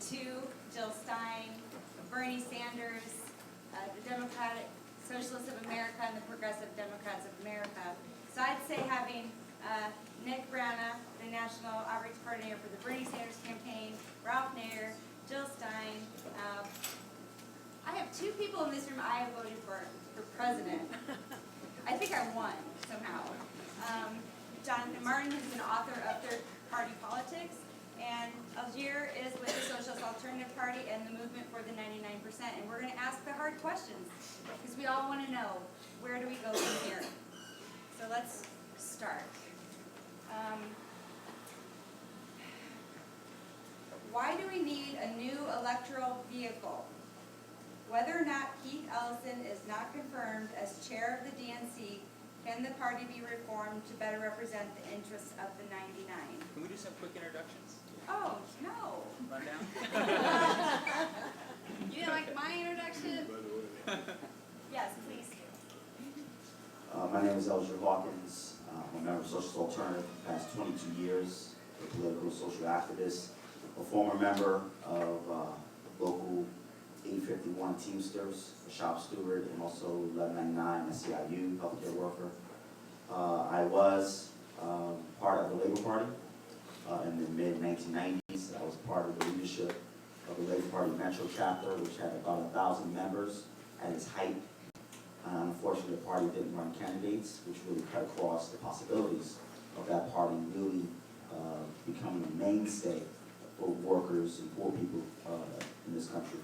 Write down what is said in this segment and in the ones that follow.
to Jill Stein, Bernie Sanders, the Democratic Socialists of America, and the Progressive Democrats of America. So I'd say having Nick Brana, the National Outreach Coordinator for the Bernie Sanders campaign, Ralph Nader, Jill Stein. I have two people in this room I have voted for president. I think I won somehow. Jonathan Martin, who's an author of Third Party Politics, and Algier is with the Socialist Alternative Party and the Movement for the 99%. And we're going to ask the hard questions because we all want to know, where do we go from here? So let's start. Why do we need a new electoral vehicle? Whether or not Keith Ellison is not confirmed as chair of the DNC, can the party be reformed to better represent the interests of the 99? Can we do some quick introductions? Oh, no. Run down? You didn't like my introduction? Yes, please do. My name is Ellison Hawkins. I'm a member of Socialist Alternative for the past 22 years, a political social activist, a former member of local 851 Teamsters, a shop steward, and also 1199 SEIU, healthcare worker. I was part of the Labor Party in the mid-1990s. I was part of the leadership of the Labor Party Metro chapter, which had about 1,000 members at its height. Unfortunately, the party didn't run candidates, which really cut across the possibilities of that party really becoming a mainstay for workers and poor people in this country.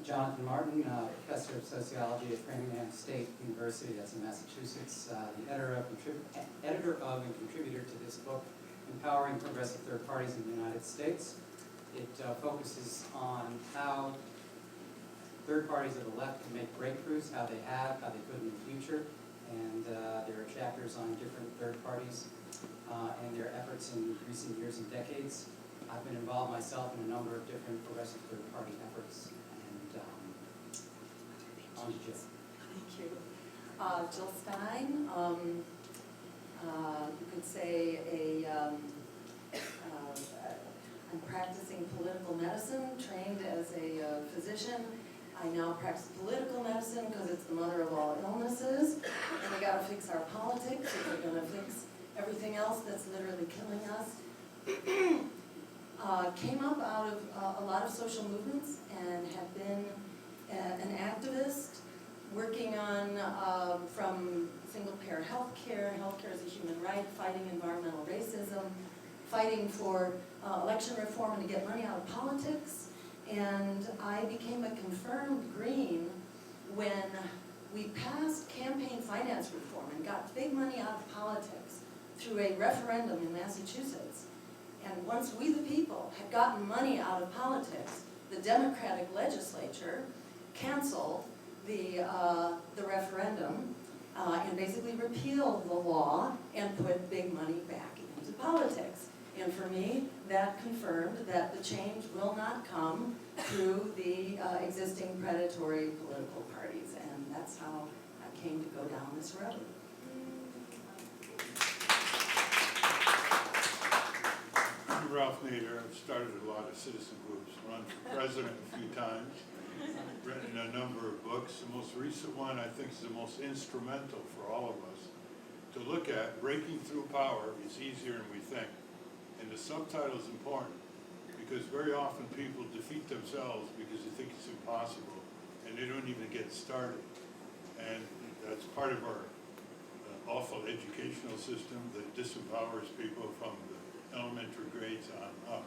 Jonathan Martin, professor of sociology at Framingham State University, that's in Massachusetts, the editor of and contributor to this book, Empowering Progressive Third Parties in the United States. It focuses on how third parties of the left can make breakthroughs, how they could in the future, and there are chapters on different third parties and their efforts in recent years and decades. I've been involved myself in a number of different progressive third party efforts. On to Jill. Thank you. Jill Stein, you could say I'm practicing political medicine, trained as a physician. I now practice political medicine because it's the mother of all illnesses, and we got to fix our politics if we're going to fix everything else that's literally killing us. Came up out of a lot of social movements and have been an activist working on from single-payer healthcare as a human right, fighting environmental racism, fighting for election reform and to get money out of politics. And I became a confirmed Green when we passed campaign finance reform and got big money out of politics through a referendum in Massachusetts. And once we the people had gotten money out of politics, the Democratic legislature canceled the referendum and basically repealed the law and put big money back into politics. And for me, that confirmed that the change will not come through the existing predatory political parties. And that's how I came to go down this road. I'm Ralph Nader. I've started a lot of citizen groups, run for president a few times, written a number of books. The most recent one I think is the most instrumental for all of us to look at. Breaking Through Power is easier than we think. And the subtitle is important because very often people defeat themselves because they think it's impossible and they don't even get started. And that's part of our awful educational system that disempowers people from the elementary grades on up.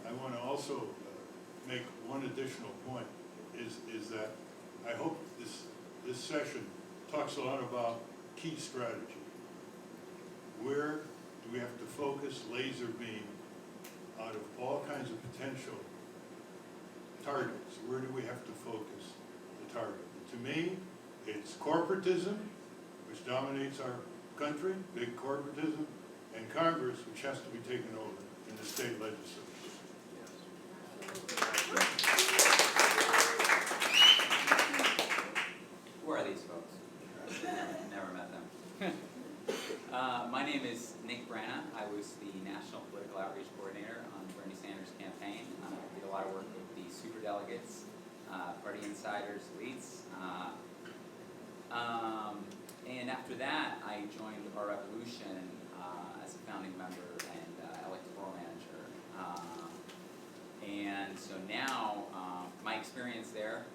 I want to also make one additional point is that I hope this session talks a lot about key strategy. Where do we have to focus laser beam out of all kinds of potential targets? Where do we have to focus the target? To me, it's corporatism, which dominates our country, big corporatism, and Congress, which has to be taken over in the state legislature. Who are these folks? Never met them. My name is Nick Brana. I was the National Sanders campaign. Did a lot of work with the superdelegates, party insiders, elites. And after that, I joined our Revolution as a founding member and electoral manager. And so now, my experience there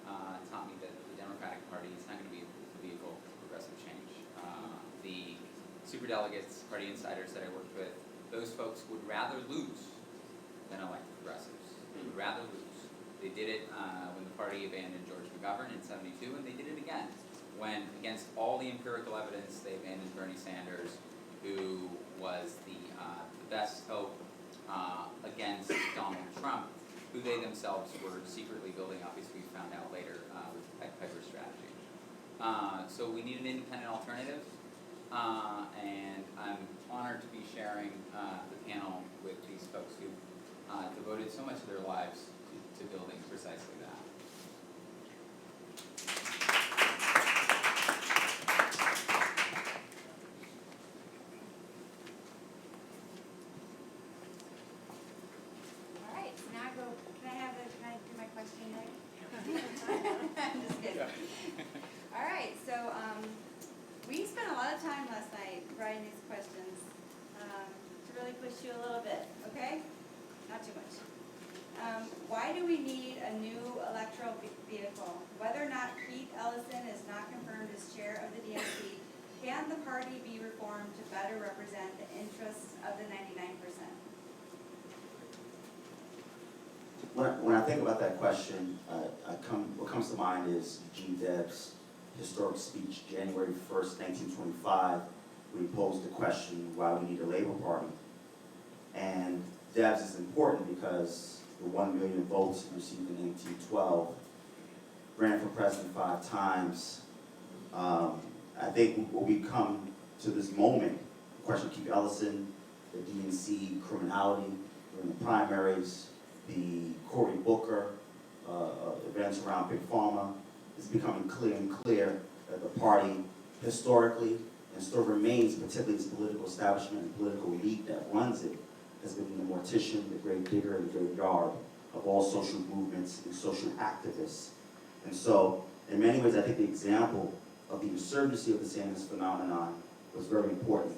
taught me that the Democratic Party is not going to be a vehicle for progressive change. The superdelegates, party insiders that I worked with, those folks would rather lose than elect progressives. They would rather lose. They did it when the party abandoned George McGovern in '72, and they did it again when, against all the empirical evidence, they abandoned Bernie Sanders, who was the best hope against Donald Trump, who they themselves were secretly building up, as we found out later with the Piper strategy. So we need an independent alternative, and I'm honored to be sharing the panel with these folks who devoted so much of their lives to building precisely that. All right, so now can I do my question, Nick? I'm just kidding. All right, so we spent a lot of time last night writing these questions to really push you a little bit, okay? Not too much. Why do we need a new electoral vehicle? Whether or not Keith Ellison is not confirmed as chair of the DNC, can the party be reformed to better represent the interests of the 99%? When I think about that question, what comes to mind is Eugene Debs' historic speech, January 1st, 1925, where he posed the question, why we need a Labor Party. And Debs is important because the 1 million votes he received in 1812, ran for president 5 times. I think when we come to this moment, the question of Keith Ellison, the DNC criminality during the primaries, the Cory Booker events around Big Pharma, it's becoming clear and clear that the party historically and still remains, particularly its political establishment and political elite that runs it, has been the mortician, the grave digger, and the graveyard of all social movements and social activists. And so, in many ways, I think the example of the insurgency of the Sanders phenomenon was very important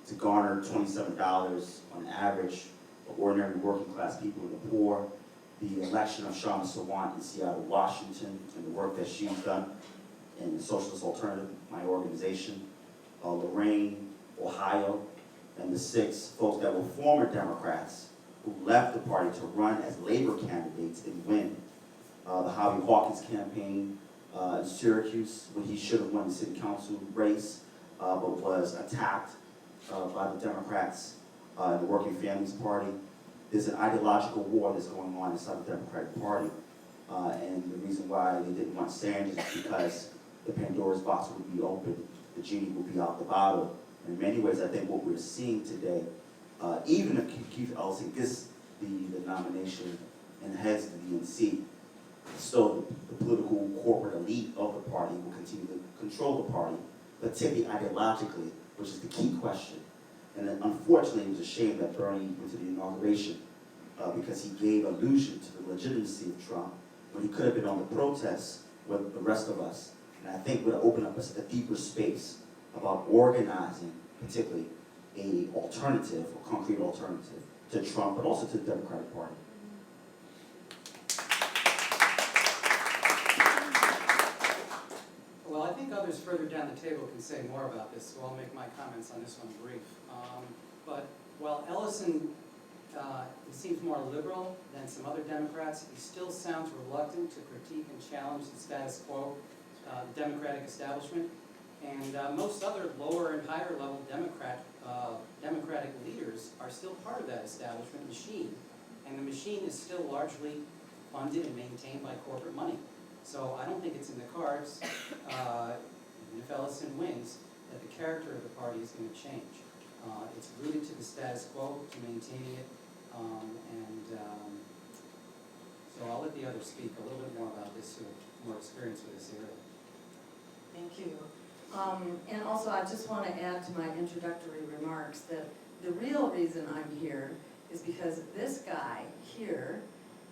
to garner $27 on average of ordinary working class people and the poor, the election of Shawna Sawant in Seattle, Washington, and the work that she's done in the Socialist Alternative, my organization, Lorraine, Ohio, and the 6 folks that were former Democrats who left the party to run as Labor candidates and win. The Howie Hawkins campaign in Syracuse, when he should have won the city council race, but was attacked by the Democrats and the Working Families Party. There's an ideological war that's going on inside the Democratic Party. And the reason why they didn't want Sanders is because the Pandora's box would be open, the genie would be out the bottle. In many ways, I think what we're seeing today, even if Keith Ellison gets the nomination and heads the DNC, still the political corporate elite of the party will continue to control the party, particularly ideologically, which is the key question. And then, unfortunately, it was a shame that Bernie went to the inauguration because he gave allusion to the legitimacy of Trump when he could have been on the protests with the rest of us. And I think would open up a deeper space about organizing, particularly, a alternative, a concrete alternative to Trump, but also to the Democratic Party. Well, I think others further down the table can say more about this, so I'll make my comments on this one brief. But while Ellison he seems more liberal than some other Democrats, he still sounds reluctant to critique and challenge the status quo, the Democratic establishment. And most other lower and higher level Democratic leaders are still part of that establishment machine. And the machine is still largely funded and maintained by corporate money. So I don't think it's in the cards, even if Ellison wins, that the character of the party is going to change. It's rooted to the status quo, to maintaining it, so I'll let the others speak a little bit more about this, who have more experience with this area. Thank you. And also, I just want to add to my introductory remarks that the real reason I'm here is because this guy here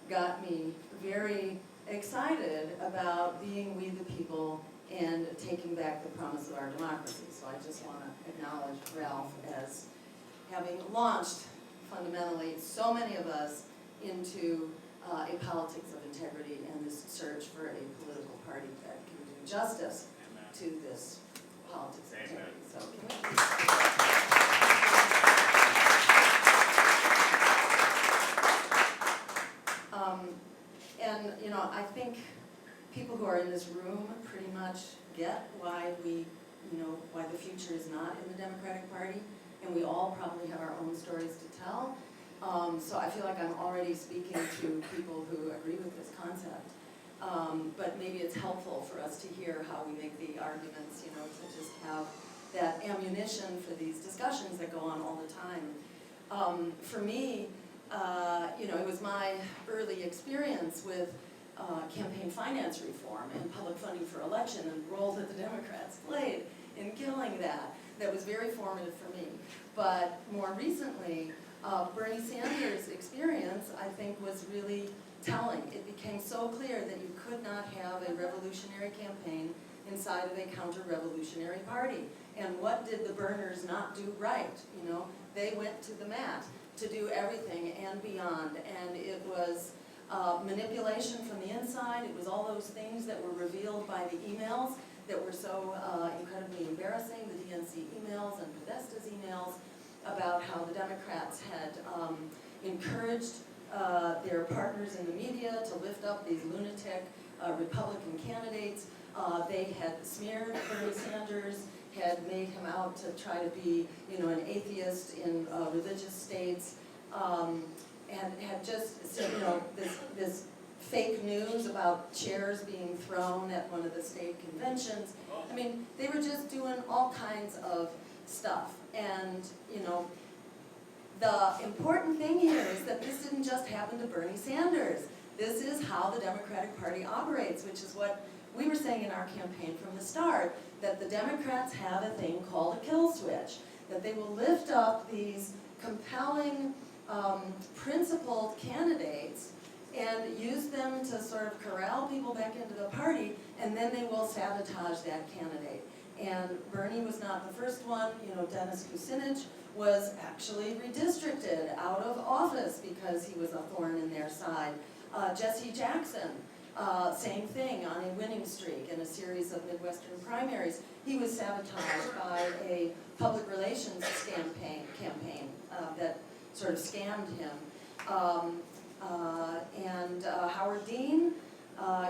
got me very excited about being we the people and taking back the promise of our democracy. So I just want to acknowledge Ralph as having launched fundamentally so many of us into a politics of integrity and this search for a political party that can do justice to this politics of integrity. So can we... and you know, I think people who are in this room pretty much get why why the future is not in the Democratic Party, and we all probably have our own stories to tell. So I feel like I'm already speaking to people who agree with this concept. But maybe it's helpful for us to hear how we make the arguments, you know, to just have that ammunition for these discussions that go on all the time. For me, you know, it was my early experience with campaign finance reform and public funding for election and the role that the Democrats played in killing that was very formative for me. But more recently, Bernie Sanders' experience, I think, was really telling. It became so clear that you could not have a revolutionary campaign inside of a counter-revolutionary party. And what did the Berners not do right? You know, they went to the mat to do everything and beyond. And it was manipulation from the inside. It was all those things that were revealed by the emails that were so incredibly embarrassing, the DNC emails and Podesta's emails, about how the Democrats had encouraged their partners in the media to lift up these lunatic Republican candidates. They had smeared Bernie Sanders, had made him out to try to be, you know, an atheist in religious states, and had just said, you know, this fake news about chairs being thrown at one of the state conventions. I mean, they were just doing all kinds of stuff. And, you know, the important thing here is that this didn't just happen to Bernie Sanders. This is how the Democratic Party operates, which is what we were saying in our campaign from the start, that the Democrats have a thing called a kill switch, that they will lift up these compelling, principled candidates and use them to sort of corral people back into the party, and then they will sabotage that candidate. And Bernie was not the first one. You know, Dennis Kucinich was actually redistricted out of office because he was a thorn in their side. Jesse Jackson, same thing, on a winning streak in a series of Midwestern primaries. He was sabotaged by a public relations campaign that sort of scammed him. And Howard Dean,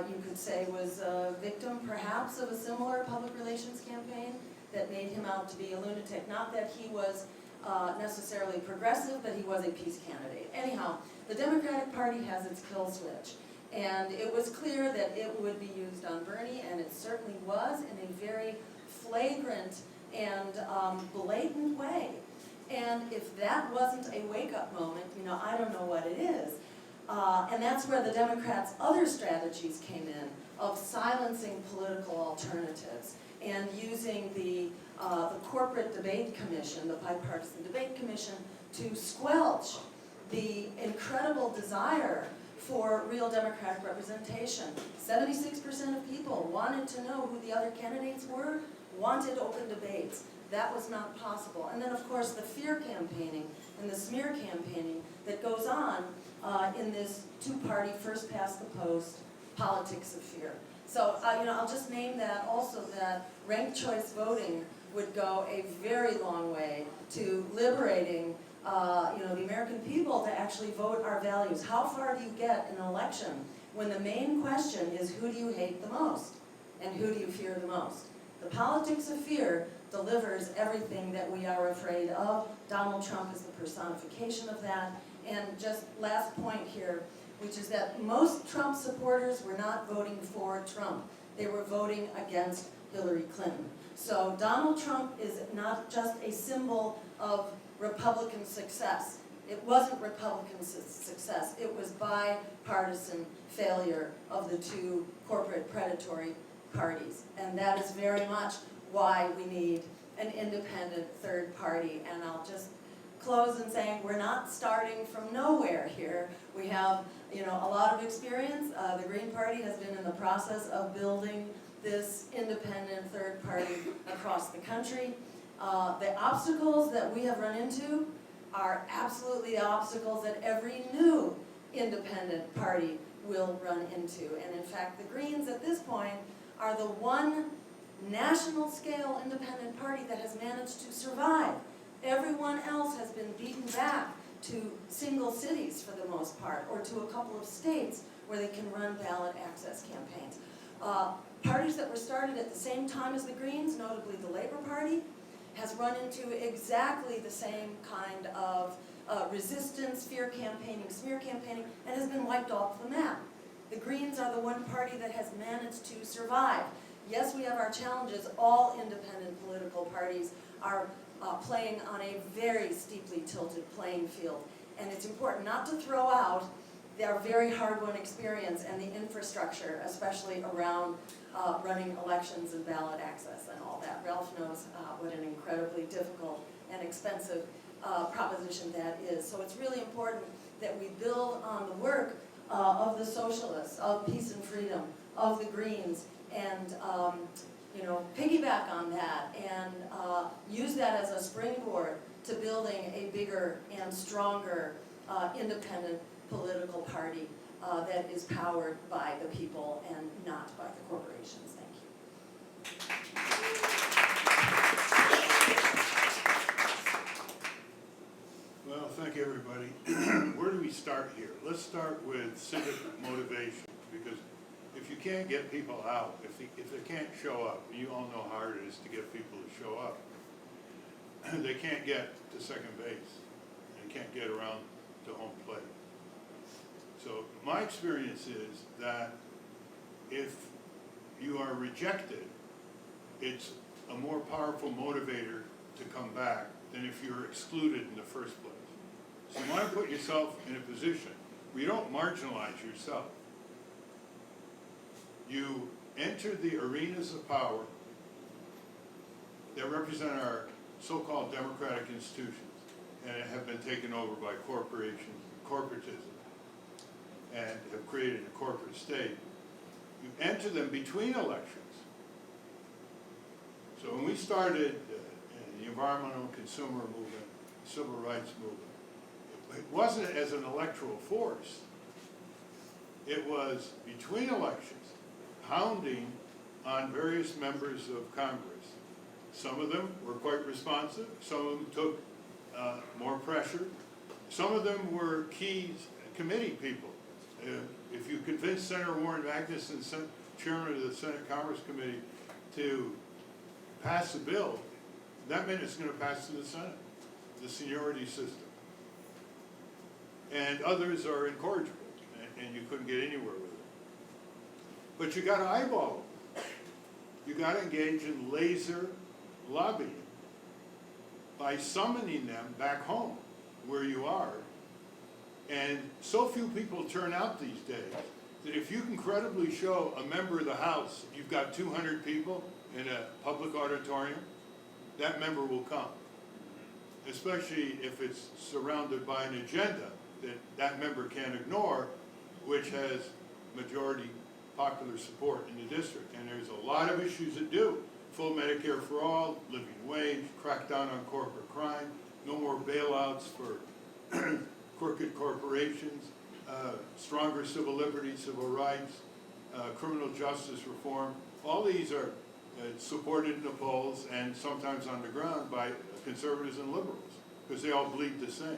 you could say, was a victim perhaps of a similar public relations campaign that made him out to be a lunatic. Not that he was necessarily progressive, but he was a peace candidate. Anyhow, the Democratic Party has its kill switch. And it was clear that it would be used on Bernie, and it certainly was in a very flagrant and blatant way. And if that wasn't a wake-up moment, you know, I don't know what it is. And that's where the Democrats' other strategies came in, of silencing political alternatives and using the corporate debate commission, the bipartisan debate commission, to squelch the incredible desire for real Democratic representation. 76% of people wanted to know who the other candidates were, wanted open debates. That was not possible. And then, of course, the fear campaigning and the smear campaigning that goes on in this two-party, first-past-the-post politics of fear. So, you know, I'll just name that also, that ranked choice voting would go a very long way to liberating you know, the American people to actually vote our values. How far do you get in an election when the main question is who do you hate the most and who do you fear the most? The politics of fear delivers everything that we are afraid of. Donald Trump is the personification of that. And just last point here, which is that most Trump supporters were not voting for Trump. They were voting against Hillary Clinton. So Donald Trump is not just a symbol of Republican success. It wasn't Republican success. It was bipartisan failure of the two corporate predatory parties. And that is very much why we need an independent third party. And I'll just close in saying we're not starting from nowhere here. We have, you know, a lot of experience. The Green Party has been in the process of building this independent third party across the country. The obstacles that we have run into are absolutely the obstacles that every new independent party will run into. And in fact, the Greens at this point are the one national scale independent party that has managed to survive. Everyone else has been beaten back to single cities for the most part, or to a couple of states where they can run ballot access campaigns. Parties that were started at the same time as the Greens, notably the Labor Party, has run into exactly the same kind of resistance, fear campaigning, smear campaigning, and has been wiped off the map. The Greens are the one party that has managed to survive. Yes, we have our challenges. All independent political parties are playing on a very steeply tilted playing field. And it's important not to throw out their very hard-won experience and the infrastructure, especially around running elections and ballot access and all that. Ralph knows what an incredibly difficult and expensive proposition that is. So it's really important that we build on the work of the socialists, of peace and freedom, of the Greens, and you know, piggyback on that and use that as a springboard to building a bigger and stronger independent political party that is powered by the people and not by the corporations. Thank you. Well, thank you, everybody. Where do we start here? Let's start with civic motivation, because if you can't get people out, if they can't show up, and you all know how hard it is to get people to show up, they can't get to second base, and can't get around to home plate. So my experience is that if you are rejected, it's a more powerful motivator to come back than if you're excluded in the first place. So you want to put yourself in a position where you don't marginalize yourself. You enter the arenas of power that represent our so-called democratic institutions and have been taken over by corporations, corporatism, and have created a corporate state. You enter them between elections. So when we started the environmental and consumer movement, civil rights movement, it wasn't as an electoral force. It was between elections, hounding on various members of Congress. Some of them were quite responsive. Some of them took more pressure. Some of them were key committee people. If you convince Senator Warren Magnuson, chairman of the Senate Commerce Committee, to pass a bill, that meant it's going to pass to the Senate, the seniority system. And others are incorrigible, and you couldn't get anywhere with it. But you got to eyeball them. You got to engage in laser lobbying by summoning them back home where you are. And so few people turn out these days that if you can credibly show a member of the House you've got 200 people in a public auditorium, that member will come. Especially if it's surrounded by an agenda that that member can't ignore, which has majority popular support in the district. And there's a lot of issues that do. Full Medicare for all, living wage, crack down on corporate crime, no more bailouts for crooked corporations, stronger civil liberties, civil rights, criminal justice reform. All these are supported in the polls and sometimes on the ground by conservatives and liberals, because they all bleed the same.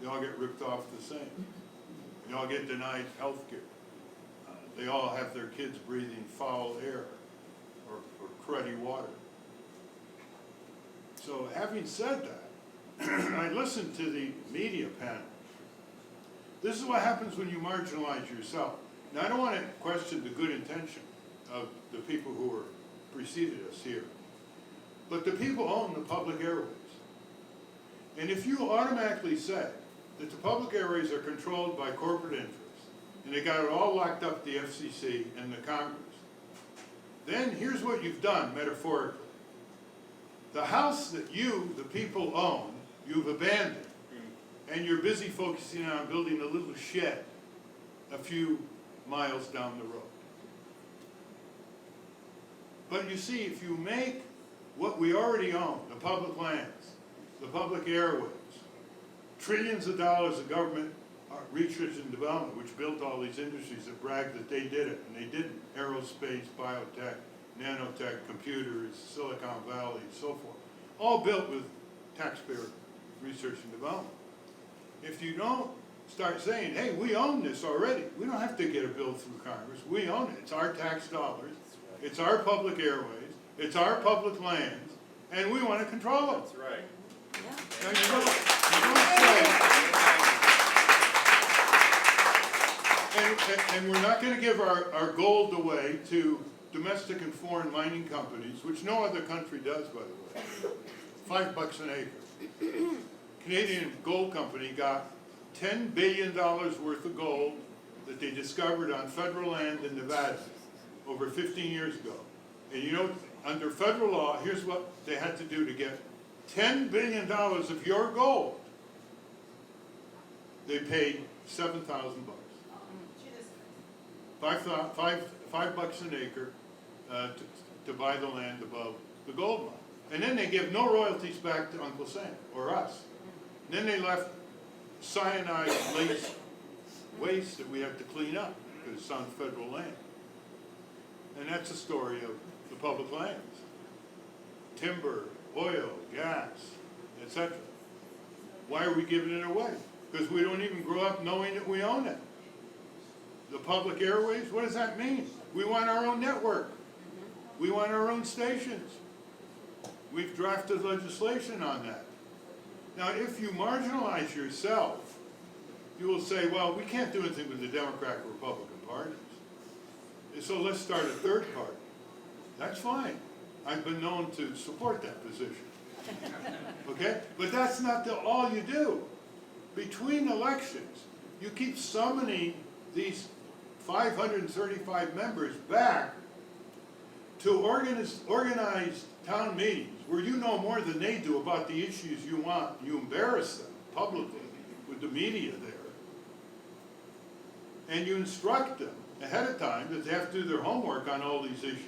They all get ripped off the same. They all get denied health care. They all have their kids breathing foul air or cruddy water. So having said that, I listened to the media panel. This is what happens when you marginalize yourself. Now, I don't want to question the good intention of the people who were preceded us here, but the people own the public airways. And if you automatically say that the public airways are controlled by corporate interests, and they got it all locked up, the FCC and the Congress, then here's what you've done metaphorically. The house that you, the people, own you've abandoned. And you're busy focusing on building a little shed a few miles down the road. But you see, if you make what we already own, the public lands, the public airways, trillions of dollars of government research and development, which built all these industries that brag that they did it, and they didn't. Aerospace, biotech, nanotech, computers, Silicon Valley, and so forth. All built with taxpayer research and development. If you don't start saying, hey, we own this already. We don't have to get a bill through Congress. We own it. It's our tax dollars. It's our public airways. It's our public lands. And we want to control it. That's right. Now, you don't say, and we're not going to give our gold away to domestic and foreign mining companies, which no other country does, by the way. $5 an acre. Canadian gold company got $10 billion worth of gold that they discovered on federal land in Nevada over 15 years ago. And you know, under federal law, here's what they had to do to get $10 billion of your gold. They paid $7,000. $5 an acre to buy the land above the gold mine. And then they give no royalties back to Uncle Sam or us. And then they left cyanide laced waste that we have to clean up because it's on federal land. And that's the story of the public lands. Timber, oil, gas, etc. Why are we giving it away? Because we don't even grow up knowing that we own it. The public airways, what does that mean? We want our own network. We want our own stations. We've drafted legislation on that. Now, if you marginalize yourself, you will say, well, we can't do anything with the Democratic or Republican parties. So let's start a third party. That's fine. I've been known to support that position. Okay? But that's not all you do. Between elections, you keep summoning these 535 members back to organize town meetings where you know more than they do about the issues you want. You embarrass them publicly with the media there. And you instruct them ahead of time that they have to do their homework on all these issues.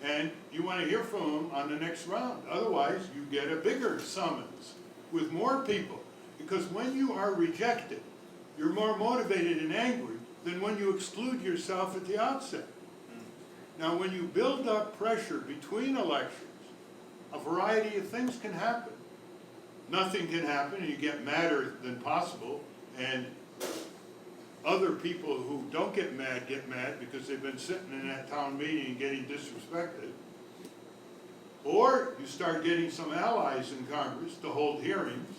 And you want to hear from them on the next round. Otherwise, you get a bigger summons with more people. Because when you are rejected, you're more motivated and angry than when you exclude yourself at the outset. Now, when you build up pressure between elections, a variety of things can happen. Nothing can happen, and you get madder than possible, and other people who don't get mad because they've been sitting in that town meeting and getting disrespected. Or you start getting some allies in Congress to hold hearings.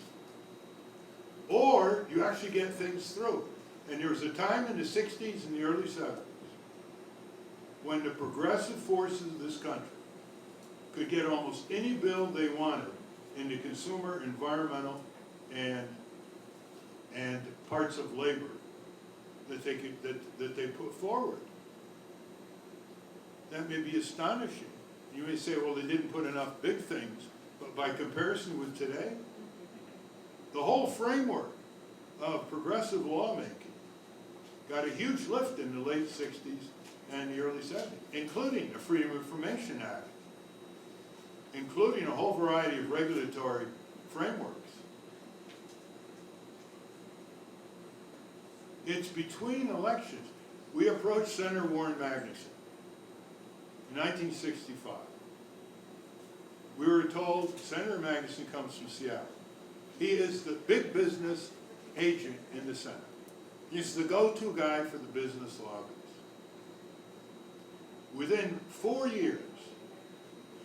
Or you actually get things through. And there was a time in the 60s and the early 70s when the progressive forces of this country could get almost any bill they wanted in the consumer, environmental, and parts of labor that they put forward. That may be astonishing. You may say, well, they didn't put enough big things, but by comparison with today, the whole framework of progressive lawmaking got a huge lift in the late 60s and the early 70s, including the Freedom of Information Act, including a whole variety of regulatory frameworks. It's between elections. We approached Senator Warren Magnuson in 1965. We were told Senator Magnuson comes from Seattle. He is the big business agent in the Senate. He's the go-to guy for the business lobbies. Within 4 years,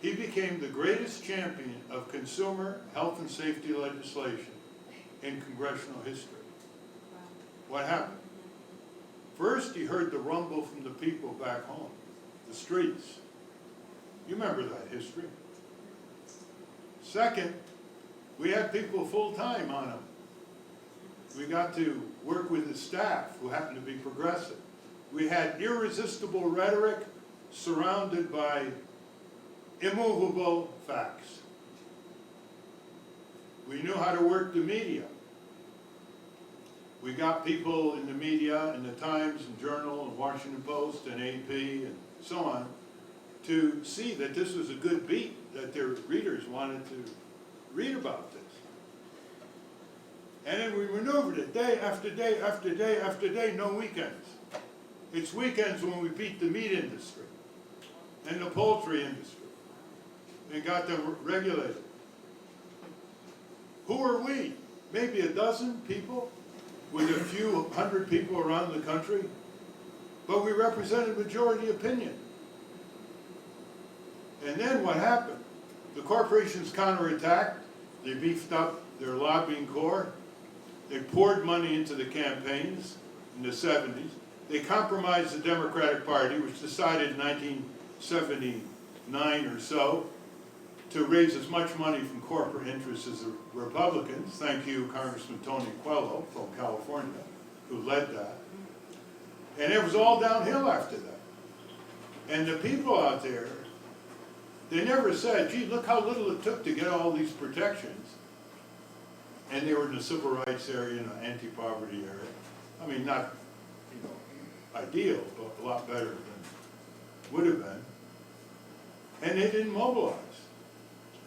he became the greatest champion of consumer health and safety legislation in congressional history. What happened? First, he heard the rumble from the people back home, the streets. You remember that history. Second, we had people full-time on him. We got to work with his staff, who happened to be progressive. We had irresistible rhetoric surrounded by immovable facts. We knew how to work the media. We got people in the media, in the Times and Journal and Washington Post and AP and so on, to see that this was a good beat, that their readers wanted to read about this. And then we maneuvered it day after day after day after day, no weekends. It's weekends when we beat the meat industry and the poultry industry and got them regulated. Who are we? Maybe a dozen people with a few hundred people around the country, but we represented majority opinion. And then what happened? The corporations counterattacked, they beefed up their lobbying corps, they poured money into the campaigns in the 70s, they compromised the Democratic Party, which decided in 1979 or so to raise as much money from corporate interests as the Republicans. Thank you, Congressman Tony Coelho from California, who led that. And it was all downhill after that. And the people out there, they never said, gee, look how little it took to get all these protections. And they were in the civil rights area, in the anti-poverty area. I mean, not, ideal, but a lot better than would have been. And they didn't mobilize.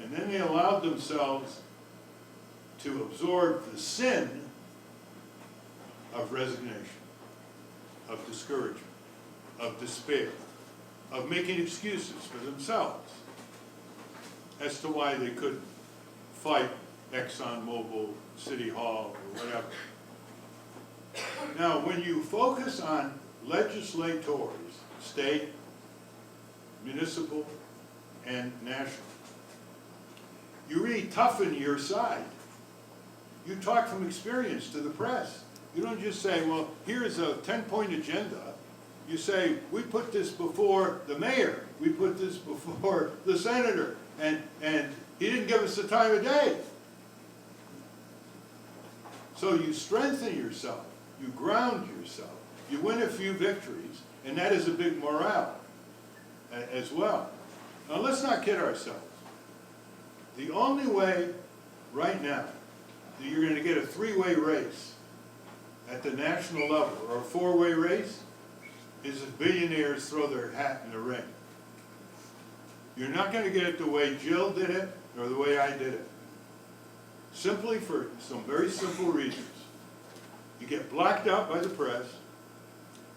And then they allowed themselves to absorb the sin of resignation, of discouragement, of despair, of making excuses for themselves as to why they couldn't fight ExxonMobil, City Hall, or whatever. Now, when you focus on legislators, state, municipal, and national, you really toughen your side. You talk from experience to the press. You don't just say, well, here's a 10-point agenda. You say, we put this before the mayor. We put this before the senator. And he didn't give us the time of day. So you strengthen yourself. You ground yourself. You win a few victories. And that is a big morale as well. Now, let's not kid ourselves. The only way right now that you're going to get a three-way race at the national level, or a four-way race, is if billionaires throw their hat in the ring. You're not going to get it the way Jill did it, or the way I did it. Simply for some very simple reasons. You get blacked out by the press.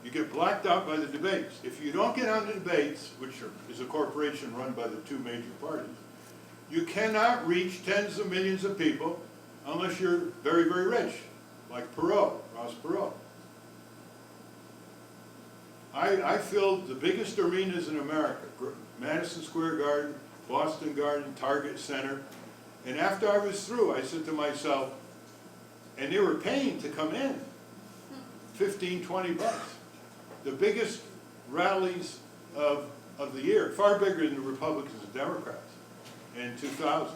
You get blacked out by the debates. If you don't get on the debates, which is a corporation run by the two major parties, you cannot reach tens of millions of people unless you're very, very rich, like Ross Perot. I filled the biggest arenas in America, Madison Square Garden, Boston Garden, Target Center, and after I was through, I said to myself, and they were paying to come in, 15, 20 bucks. The biggest rallies of the year, far bigger than the Republicans and Democrats in 2000.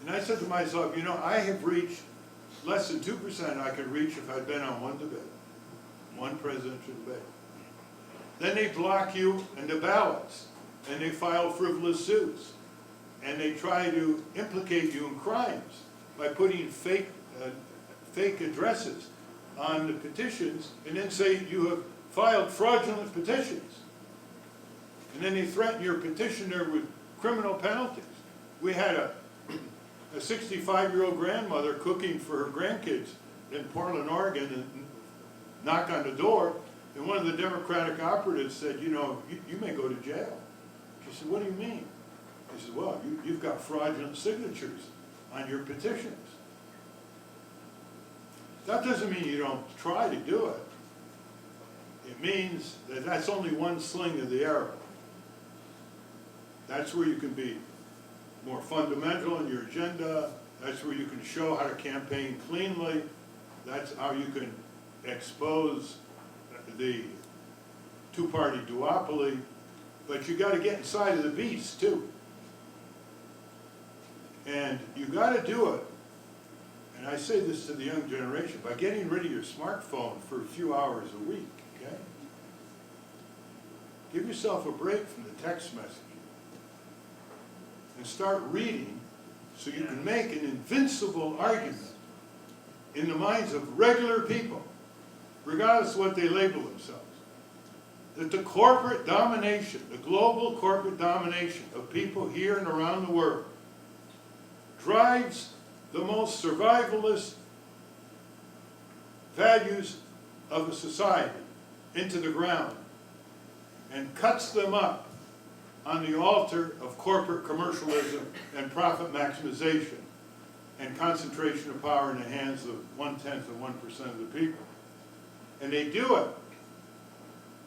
And I said to myself, I have reached less than 2% I could reach if I'd been on one debate, one presidential debate. Then they block you in the ballots, and they file frivolous suits, and they try to implicate you in crimes by putting fake addresses on the petitions, and then say you have filed fraudulent petitions. And then they threaten your petitioner with criminal penalties. We had a 65-year-old grandmother cooking for her grandkids in Portland, Oregon, and knocked on the door, and one of the Democratic operatives said, you may go to jail. She said, what do you mean? He said, well, you've got fraudulent signatures on your petitions. That doesn't mean you don't try to do it. It means that that's only one sling of the arrow. That's where you can be more fundamental in your agenda. That's where you can show how to campaign cleanly. That's how you can expose the two-party duopoly. But you got to get inside of the beast too. And you got to do it. And I say this to the young generation, by getting rid of your smartphone for a few hours a week, okay? Give yourself a break from the text messaging and start reading So you can make an invincible argument in the minds of regular people, regardless of what they label themselves, that the corporate domination, the global corporate domination of people here and around the world drives the most survivalist values of a society into the ground and cuts them up on the altar of corporate commercialism and profit maximization and concentration of power in the hands of 1/10 of 1% of the people. And they do it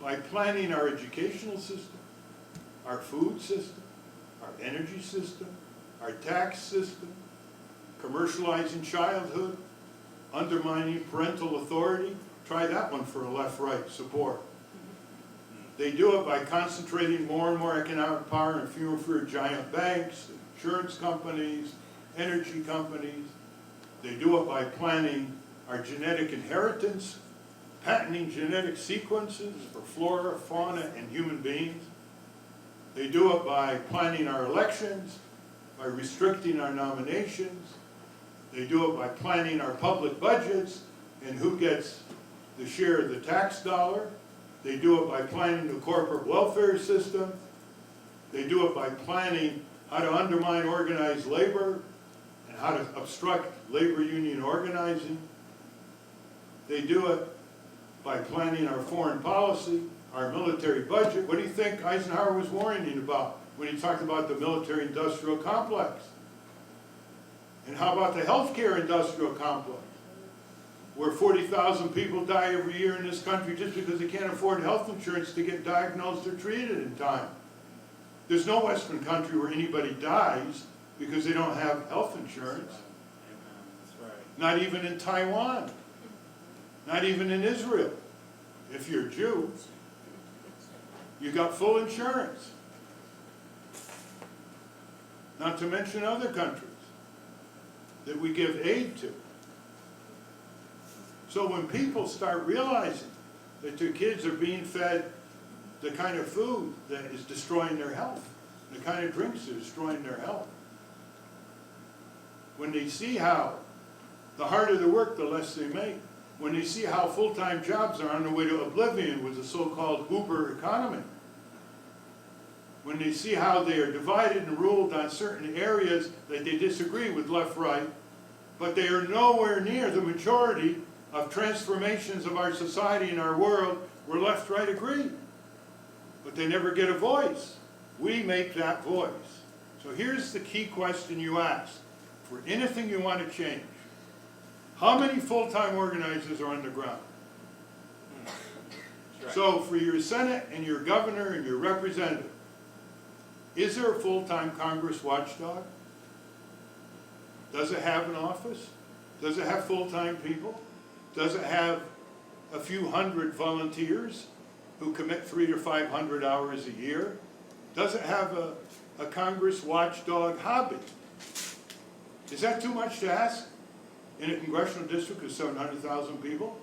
by planning our educational system, our food system, our energy system, our tax system, commercializing childhood, undermining parental authority. Try that one for a left-right support. They do it by concentrating more and more economic power in fewer and fewer giant banks, insurance companies, energy companies. They do it by planning our genetic inheritance, patenting genetic sequences for flora, fauna, and human beings. They do it by planning our elections, by restricting our nominations. They do it by planning our public budgets and who gets the share of the tax dollar. They do it by planning the corporate welfare system. They do it by planning how to undermine organized labor and how to obstruct labor union organizing. They do it by planning our foreign policy, our military budget. What do you think Eisenhower was warning about when he talked about the military-industrial complex? And how about the healthcare industrial complex, where 40,000 people die every year in this country just because they can't afford health insurance to get diagnosed or treated in time? There's no Western country where anybody dies because they don't have health insurance. That's right. Not even in Taiwan. Not even in Israel. If you're a Jew, you got full insurance. Not to mention other countries that we give aid to. So when people start realizing that their kids are being fed the kind of food that is destroying their health, the kind of drinks that are destroying their health, when they see how the harder they work, the less they make, when they see how full-time jobs are on their way to oblivion with the so-called Uber economy, when they see how they are divided and ruled on certain areas that they disagree with left-right, but they are nowhere near the majority of transformations of our society and our world where left-right agree. But they never get a voice. We make that voice. So here's the key question you ask. For anything you want to change, how many full-time organizers are on the ground? Right. So for your Senate and your governor and your representative, is there a full-time Congress watchdog? Does it have an office? Does it have full-time people? Does it have a few hundred volunteers who commit 300 to 500 hours a year? Does it have a Congress watchdog hobby? Is that too much to ask in a congressional district of 700,000 people?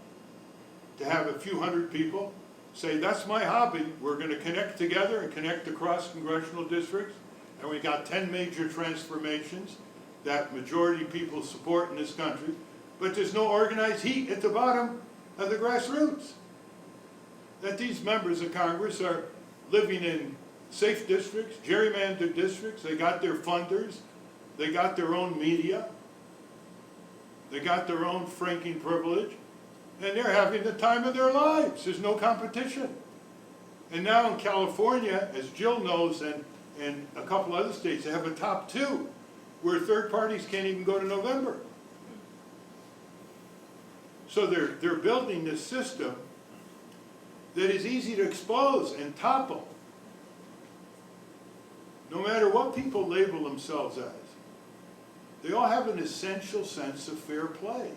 To have a few hundred people say, that's my hobby, we're going to connect together and connect across congressional districts, and we got 10 major transformations that majority people support in this country, but there's no organized heat at the bottom of the grassroots. That these members of Congress are living in safe districts, gerrymandered districts, they got their funders, they got their own media, they got their own franking privilege, and they're having the time of their lives. There's no competition. And now in California, as Jill knows, and a couple other states, they have a top 2 where third parties can't even go to November. So they're building this system that is easy to expose and topple, no matter what people label themselves as. They all have an essential sense of fair play,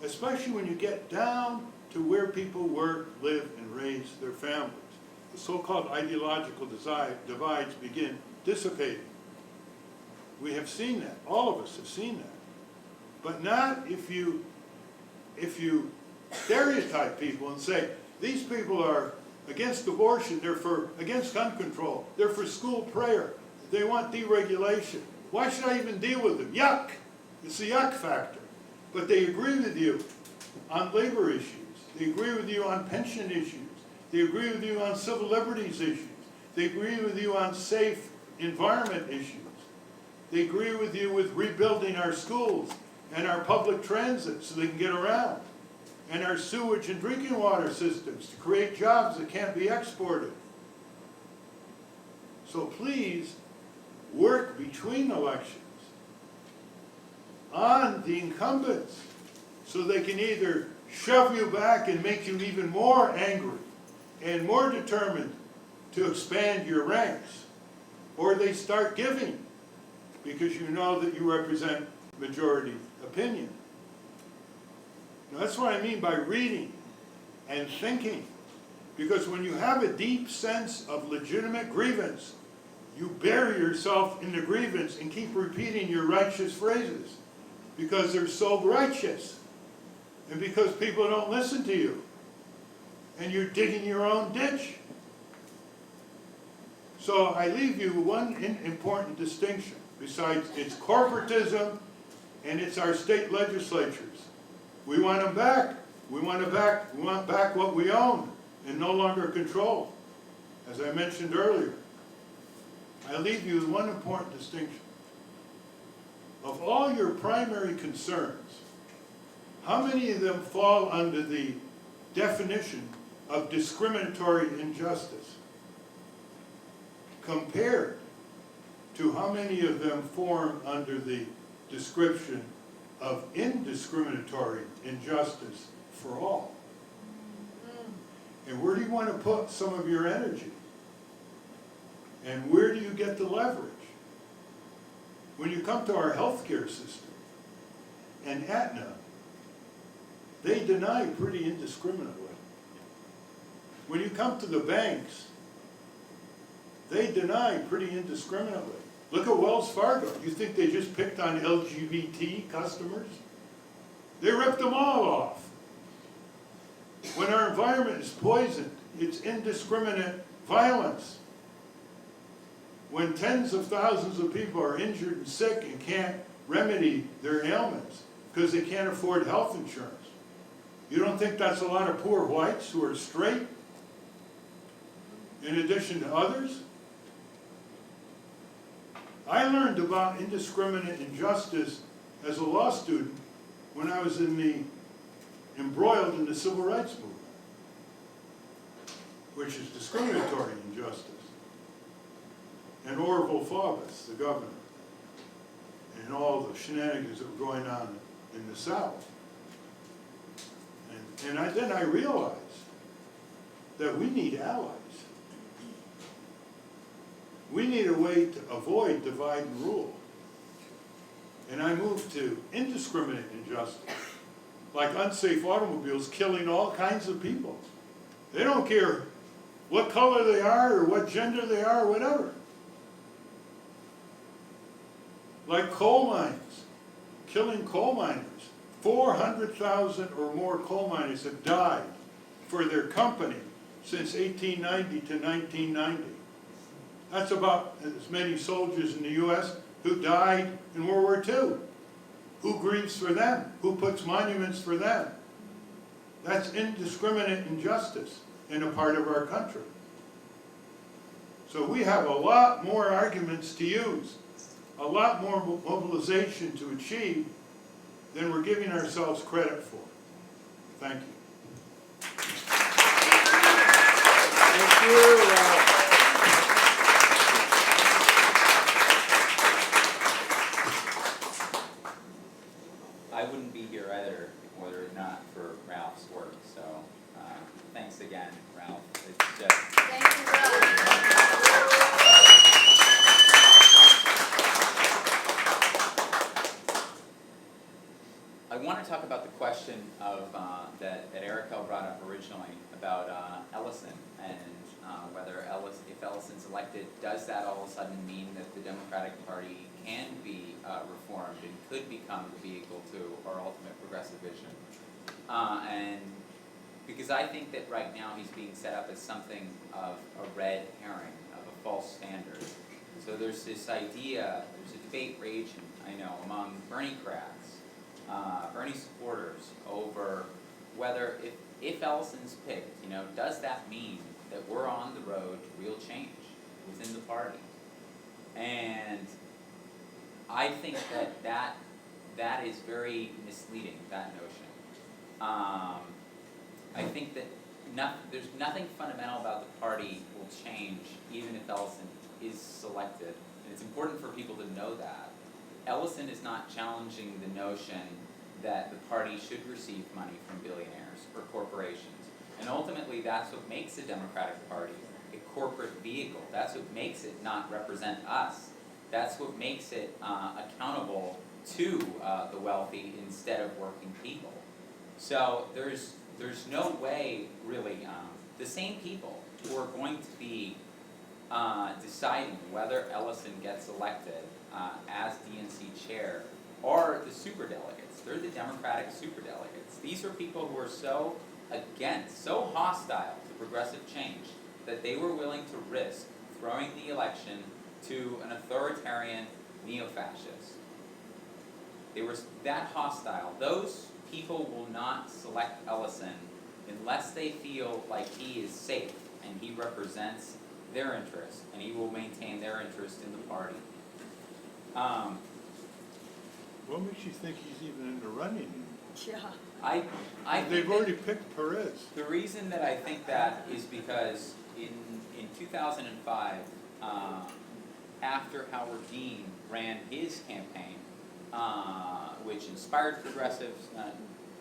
especially when you get down to where people work, live, and raise their families. The so-called ideological divides begin dissipating. We have seen that. All of us have seen that. But not if you stereotype people and say, these people are against abortion, they're against gun control, they're for school prayer, they want deregulation. Why should I even deal with them? Yuck! It's the yuck factor. But they agree with you on labor issues. They agree with you on pension issues. They agree with you on civil liberties issues. They agree with you on safe environment issues. They agree with you with rebuilding our schools and our public transit so they can get around, and our sewage and drinking water systems to create jobs that can't be exported. So please work between elections on the incumbents so they can either shove you back and make you even more angry and more determined to expand your ranks, or they start giving because you know that you represent majority opinion. Now, that's what I mean by reading and thinking, because when you have a deep sense of legitimate grievance, you bury yourself in the grievance and keep repeating your righteous phrases because they're so righteous and because people don't listen to you and you're digging your own ditch. So I leave you with one important distinction. Besides, it's corporatism and it's our state legislatures. We want them back. We want back what we own and no longer control, as I mentioned earlier. I leave you with one important distinction. Of all your primary concerns, how many of them fall under the definition of discriminatory injustice compared to how many of them form under the description of indiscriminatory injustice for all? And where do you want to put some of your energy? And where do you get the leverage? When you come to our healthcare system and Aetna, they deny pretty indiscriminately. When you come to the banks, they deny pretty indiscriminately. Look at Wells Fargo. You think they just picked on LGBT customers? They ripped them all off. When our environment is poisoned, it's indiscriminate violence. When tens of thousands of people are injured and sick and can't remedy their ailments because they can't afford health insurance, you don't think that's a lot of poor whites who are straight in addition to others? I learned about indiscriminate injustice as a law student when I was embroiled in the civil rights movement, which is discriminatory injustice. And Orville Faubus, the governor, and all the shenanigans that were going on in the South. And then I realized that we need allies. We need a way to avoid divide and rule. And I moved to indiscriminate injustice, like unsafe automobiles killing all kinds of people. They don't care what color they are or what gender they are or whatever. Like coal mines, killing coal miners. 400,000 or more coal miners have died for their company since 1890 to 1990. That's about as many soldiers in the U.S. who died in World War II. Who grieves for them? Who puts monuments for them? That's indiscriminate injustice in a part of our country. So we have a lot more arguments to use, a lot more mobilization to achieve than we're giving ourselves credit for. Thank you. Thank you. I wouldn't be here either were it not for Ralph's work, so thanks again, Ralph. It's just... Thank you, Ralph. I want to talk about the question of that Erica brought up originally about Ellison and whether if Ellison's elected, does that all of a sudden mean that the Democratic Party can be reformed and could become the vehicle to our ultimate progressive vision? And because I think that right now he's being set up as something of a red herring, of a false standard. So there's this idea, there's a debate raging, I know, among Bernie crowds, Bernie supporters, over whether if Ellison's picked, does that mean that we're on the road to real change within the party? And I think that is very misleading, that notion. I think that there's nothing fundamental about the party will change even if Ellison is selected. And it's important for people to know that. Ellison is not challenging the notion that the party should receive money from billionaires or corporations. And ultimately, that's what makes the Democratic Party a corporate vehicle. That's what makes it not represent us. That's what makes it accountable to the wealthy instead of working people. So there's no way, really, the same people who are going to be deciding whether Ellison gets elected as DNC chair are the superdelegates. They're the Democratic superdelegates. These are people who are so against, so hostile to progressive change that they were willing to risk throwing the election to an authoritarian neo-fascist. They were that hostile. Those people will not select Ellison unless they feel like he is safe and he represents their interests and he will maintain their interest in the party. What makes you think he's even in the running? Yeah. I They've think already picked Perez. the reason that I think that is because in 2005, after Howard Dean ran his campaign, which inspired progressives,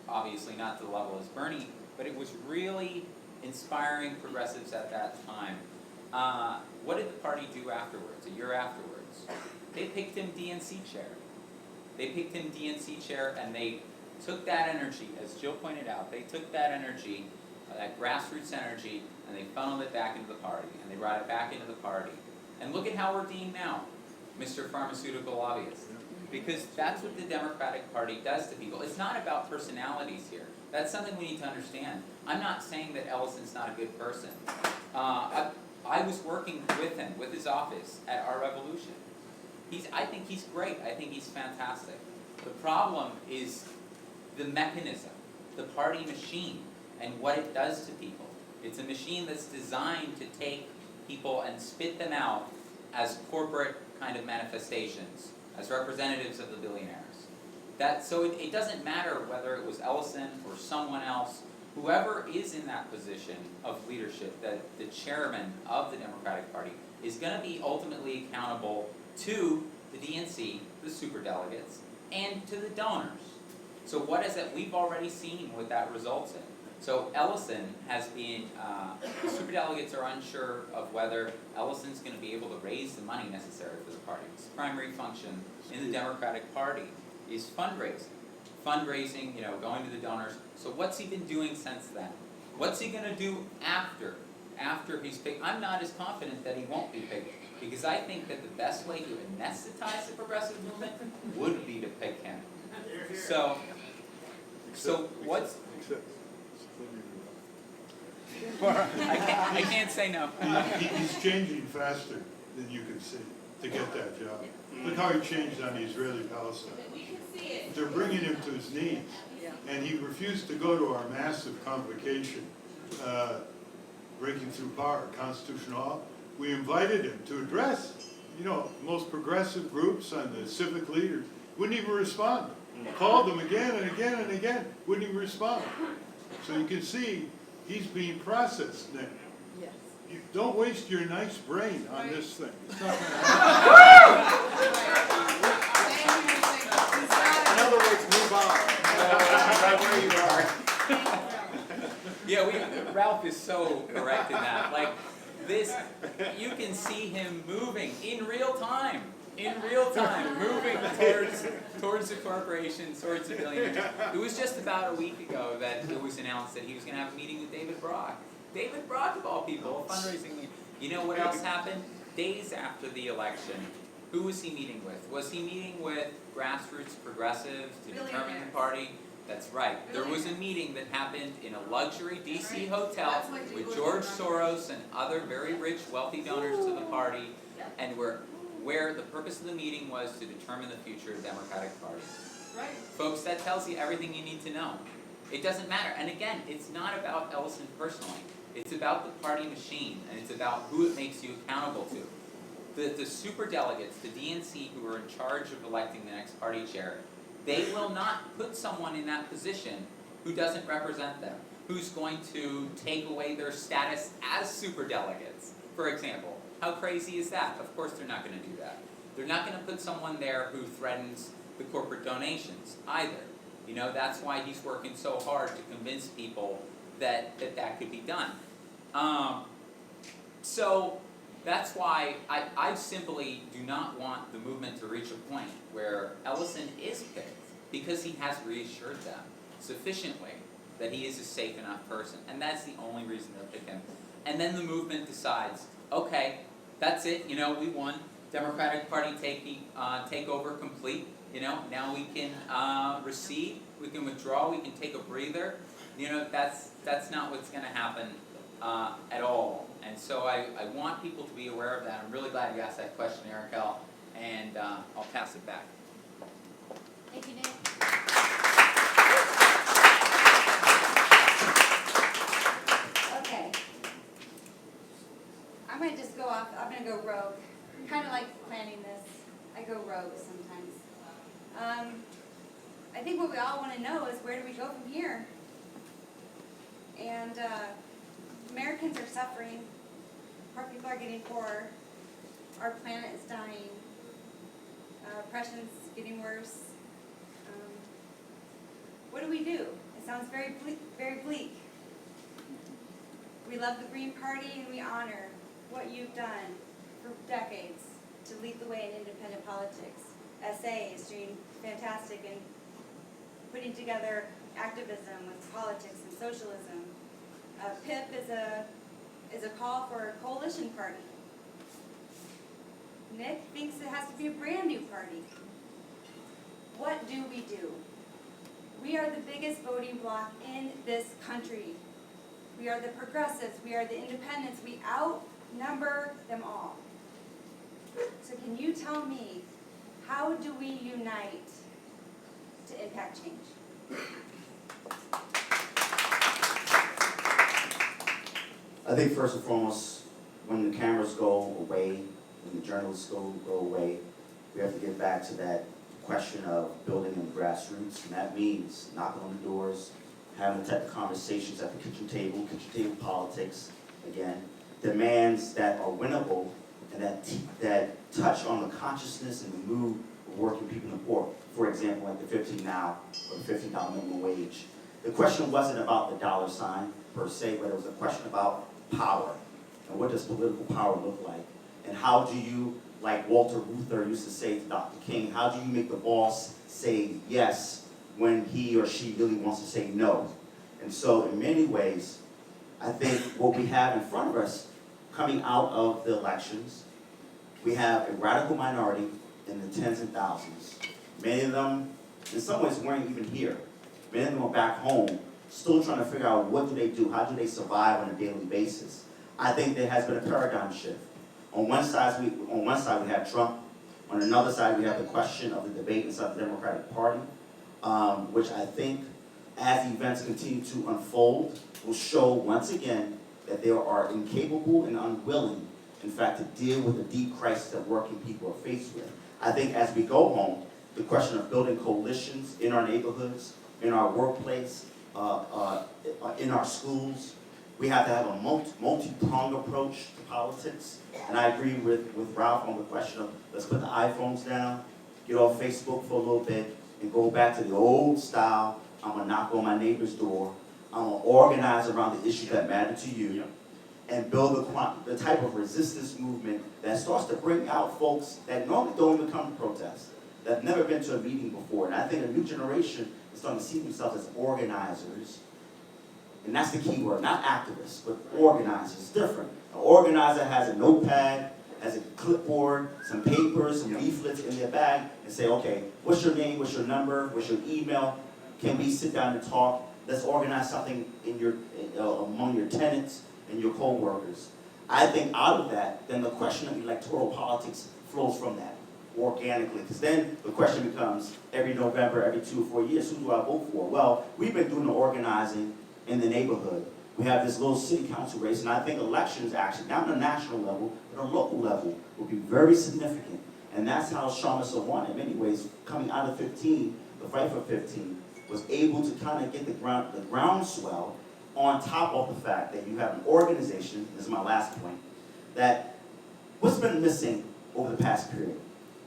obviously not to the level as Bernie, but it was really inspiring progressives at that time. What did the party do afterwards, a year afterwards? They picked him DNC chair. They picked him DNC chair, and they took that energy, as Jill pointed out, they took that energy, that grassroots energy, and they funneled it back into the party, and they brought it back into the party. And look at Howard Dean now, Mr. Pharmaceutical Lobbyist. Because that's what the Democratic Party does to people. It's not about personalities here. That's something we need to understand. I'm not saying that Ellison's not a good person. I was working with him, with his office, at Our Revolution. I think he's great. I think he's fantastic. The problem is the mechanism, the party machine, and what it does to people. It's a machine that's designed to take people and spit them out as corporate kind of manifestations, as representatives of the billionaires. So it doesn't matter whether it was Ellison or someone else, whoever is in that position of leadership, that the chairman of the Democratic Party is going to be ultimately accountable to the DNC, the superdelegates, and to the donors. So what is it we've already seen what that results in? So Ellison has been, the superdelegates are unsure of whether Ellison's going to be able to raise the money necessary for the party. His primary function in the Democratic Party is fundraising. Fundraising, going to the donors. So what's he been doing since then? What's he going to do after he's picked? I'm not as confident that he won't be picked, because I think that the best way to anesthetize the progressive movement would be to pick him. So what's... I can't say no. He's changing faster than you can see to get that job. Look how he changed on the Israeli-Palestine. They're bringing him to his knees, and he refused to go to our massive convocation, Breaking Through Power, Constitutional Law. We invited him to address, most progressive groups and the civic leaders. Wouldn't even respond. Called them again and again and again. Wouldn't even respond. So you can see he's being processed now. Yes. You don't waste your nice brain on this thing. It's not going to happen. In other words, move on. Right where you are. Yeah, Ralph is so correct in that. Like this, you can see him moving in real time, moving towards the corporations, towards the billionaires. It was just about a week ago that it was announced that he was going to have a meeting with David Brock. David Brock, of all people, a fundraising meeting. You know what else happened? Days after the election, who was he meeting with? Was he meeting with grassroots progressives to determine the party? That's right. There was a meeting that happened in a luxury DC hotel with George Soros and other very rich, wealthy donors to the party, and where where the purpose of the meeting was to determine the future of the Democratic Party. Right. Folks, that tells you everything you need to know. It doesn't matter. And again, it's not about Ellison personally. It's about the party machine, and it's about who it makes you accountable to. The superdelegates, the DNC, who are in charge of electing the next party chair, they will not put someone in that position who doesn't represent them, who's going to take away their status as superdelegates, for example. How crazy is that? Of course they're not going to do that. They're not going to put someone there who threatens the corporate donations either. You know, that's why he's working so hard to convince people that could be done. So that's why I simply do not want the movement to reach a point where Ellison is picked, because he has reassured them sufficiently that he is a safe enough person, and that's the only reason they'll pick him. And then the movement decides, okay, that's it, you know, we won. Democratic Party takeover complete. You know, now we can recede, we can withdraw, we can take a breather. You know, that's not what's going to happen at all. And so I want people to be aware of that. I'm really glad you asked that question, Eric, and I'll pass it back. Thank you, Nick. Okay. I might just go off, I'm gonna go rogue. Kind of like planning this. I go rogue sometimes. I think what we all want to know is, where do we go from here? And Americans are suffering. Our people are getting poorer. Our planet is dying. Oppression's getting worse. What do? It sounds very bleak. We love the Green Party, and we honor what you've done for decades to lead the way in independent politics. SA is doing fantastic in putting together activism with politics and socialism. PIP is a call for a coalition party. Nick thinks it has to be a brand new party. What do? We are the biggest voting bloc in this country. We are the progressives, we are the independents, we outnumber them all. So can you tell me, how do we unite to impact change? I think first and foremost, when the cameras go away, when the journalists go away, we have to get back to that question of building in grassroots, and that means knocking on the doors, having the type of conversations at the kitchen table politics, again, demands that are winnable and that touch on the consciousness and the mood of working people in the poor. For example, like the 15 now, or the $15 minimum wage. The question wasn't about the dollar sign per se, but it was a question about power. And what does political power look like? And how do you, like Walter Reuther used to say to Dr. King, how do you make the boss say yes when he or she really wants to say no? And so in many ways, I think what we have in front of us coming out of the elections, we have a radical minority in the tens and thousands. Many of them, in some ways, weren't even here. Many of them are back home, still trying to figure out what do they do, how do they survive on a daily basis. I think there has been a paradigm shift. On one side we have Trump. On another side, we have the question of the debate inside the Democratic Party, which I think, as events continue to unfold, will show once again that they are incapable and unwilling, in fact, to deal with the deep crisis that working people are faced with. I think as we go home, the question of building coalitions in our neighborhoods, in our workplace, in our schools, we have to have a multi-pronged approach to politics. And I agree with Ralph on the question of, let's put the iPhones down, get off Facebook for a little bit, and go back to the old style. I'm gonna knock on my neighbor's door. I'm gonna organize around the issues that matter to you, and build the type of resistance movement that starts to bring out folks that normally don't even come to protest, that have never been to a meeting before. And I think a new generation is starting to see themselves as organizers. And that's the key word, not activists, but organizers. It's different. An organizer has a notepad, has a clipboard, some papers, some leaflets in their bag, and say, okay, what's your name, what's your number, what's your email? Can we sit down and talk? Let's organize something in your among your tenants and your co-workers. I think out of that, then the question of electoral politics flows from that organically. Because then the question becomes, every November, every 2 or 4 years, who do I vote for? Well, we've been doing the organizing in the neighborhood. We have this little city council race, and I think elections actually, not on a national level, but on a local level, will be very significant. And that's how Sharma won in many ways, coming out of 15, the fight for 15, was able to kind of get the groundswell on top of the fact that you have an organization, this is my last point, that what's been missing over the past period.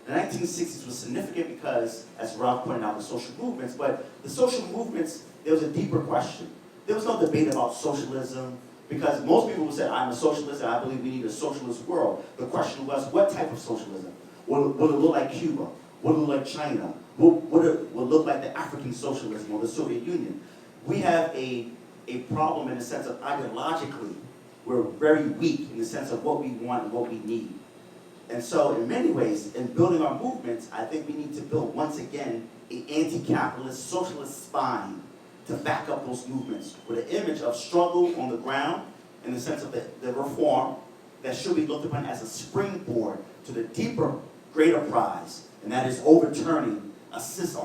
The 1960s was significant because, as Ralph pointed out, the social movements, but the social movements, there was a deeper question. There was no debate about socialism, because most people would say, I'm a socialist and I believe we need a socialist world. The question was, what type of socialism? Will it look like Cuba? Will it look like China? Will it look like the African socialism or the Soviet Union? We have a problem in the sense of ideologically, we're very weak in the sense of what we want and what we need. And so in many ways, in building our movements, I think we need to build, once again, an anti-capitalist, socialist spine to back up those movements with an image of struggle on the ground in the sense of the reform that should be looked upon as a springboard to the deeper, greater prize, and that is overturning a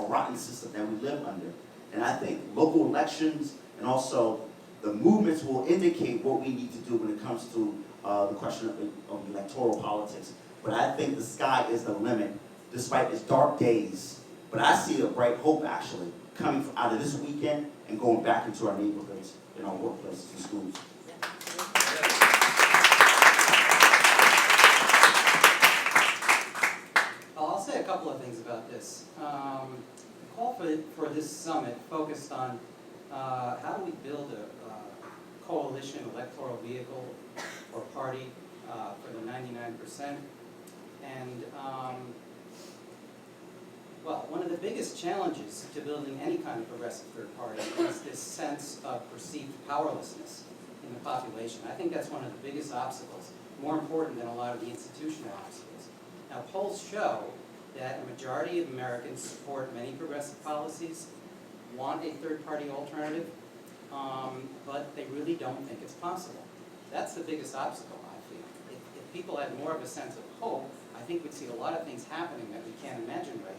rotten system that we live under. And I think local elections and also the movements will indicate what we need to do when it comes to the question of electoral politics. But I think the sky is the limit, despite its dark days. But I see a bright hope, actually, coming out of this weekend and going back into our neighborhoods, in our workplaces and schools. I'll say a couple of things about this. The call for this summit focused on how do we build a coalition, electoral vehicle, or party for the 99%. And well, one of the biggest challenges to building any kind of progressive third party is this sense of perceived powerlessness in the population. I think that's one of the biggest obstacles, more important than a lot of the institutional obstacles. Now, polls show that a majority of Americans support many progressive policies, want a third-party alternative, but they really don't think it's possible. That's the biggest obstacle, I feel. If people had more of a sense of hope, I think we'd see a lot of things happening that we can't imagine right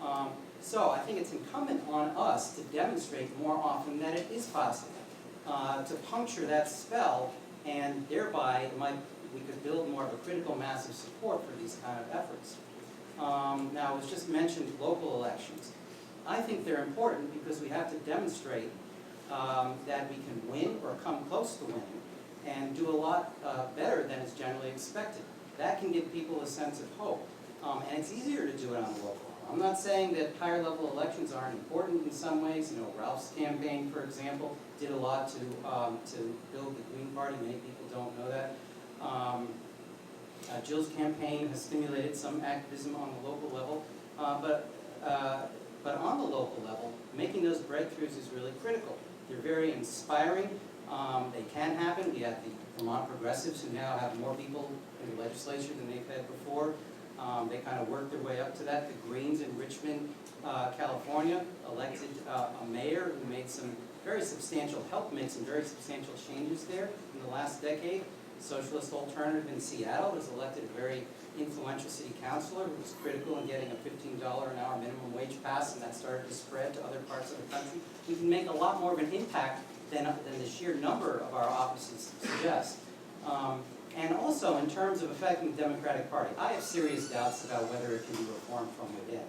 now. So I think it's incumbent on us to demonstrate more often that it is possible, to puncture that spell, and thereby we could build more of a critical mass of support for these kind of efforts. Now, it was just mentioned local elections. I think they're important because we have to demonstrate that we can win or come close to winning and do a lot better than is generally expected. That can give people a sense of hope. And it's easier to do it on a local level. I'm not saying that higher level elections aren't important in some ways. You know, Ralph's campaign, for example, did a lot to build the Green Party. Many people don't know that. Jill's campaign has stimulated some activism on the local level. But on the local level, making those breakthroughs is really critical. They're very inspiring. They can happen. We have the Vermont Progressives who now have more people in the legislature than they've had before. They kind of worked their way up to that. The Greens in Richmond, California, elected a mayor who made some very substantial, helped make some very substantial changes there in the last decade. The Socialist Alternative in Seattle has elected a very influential city councilor who was critical in getting a $15 an hour minimum wage passed, and that started to spread to other parts of the country. We can make a lot more of an impact than the sheer number of our offices suggest. And also, in terms of affecting the Democratic Party, I have serious doubts about whether it can be reformed from within.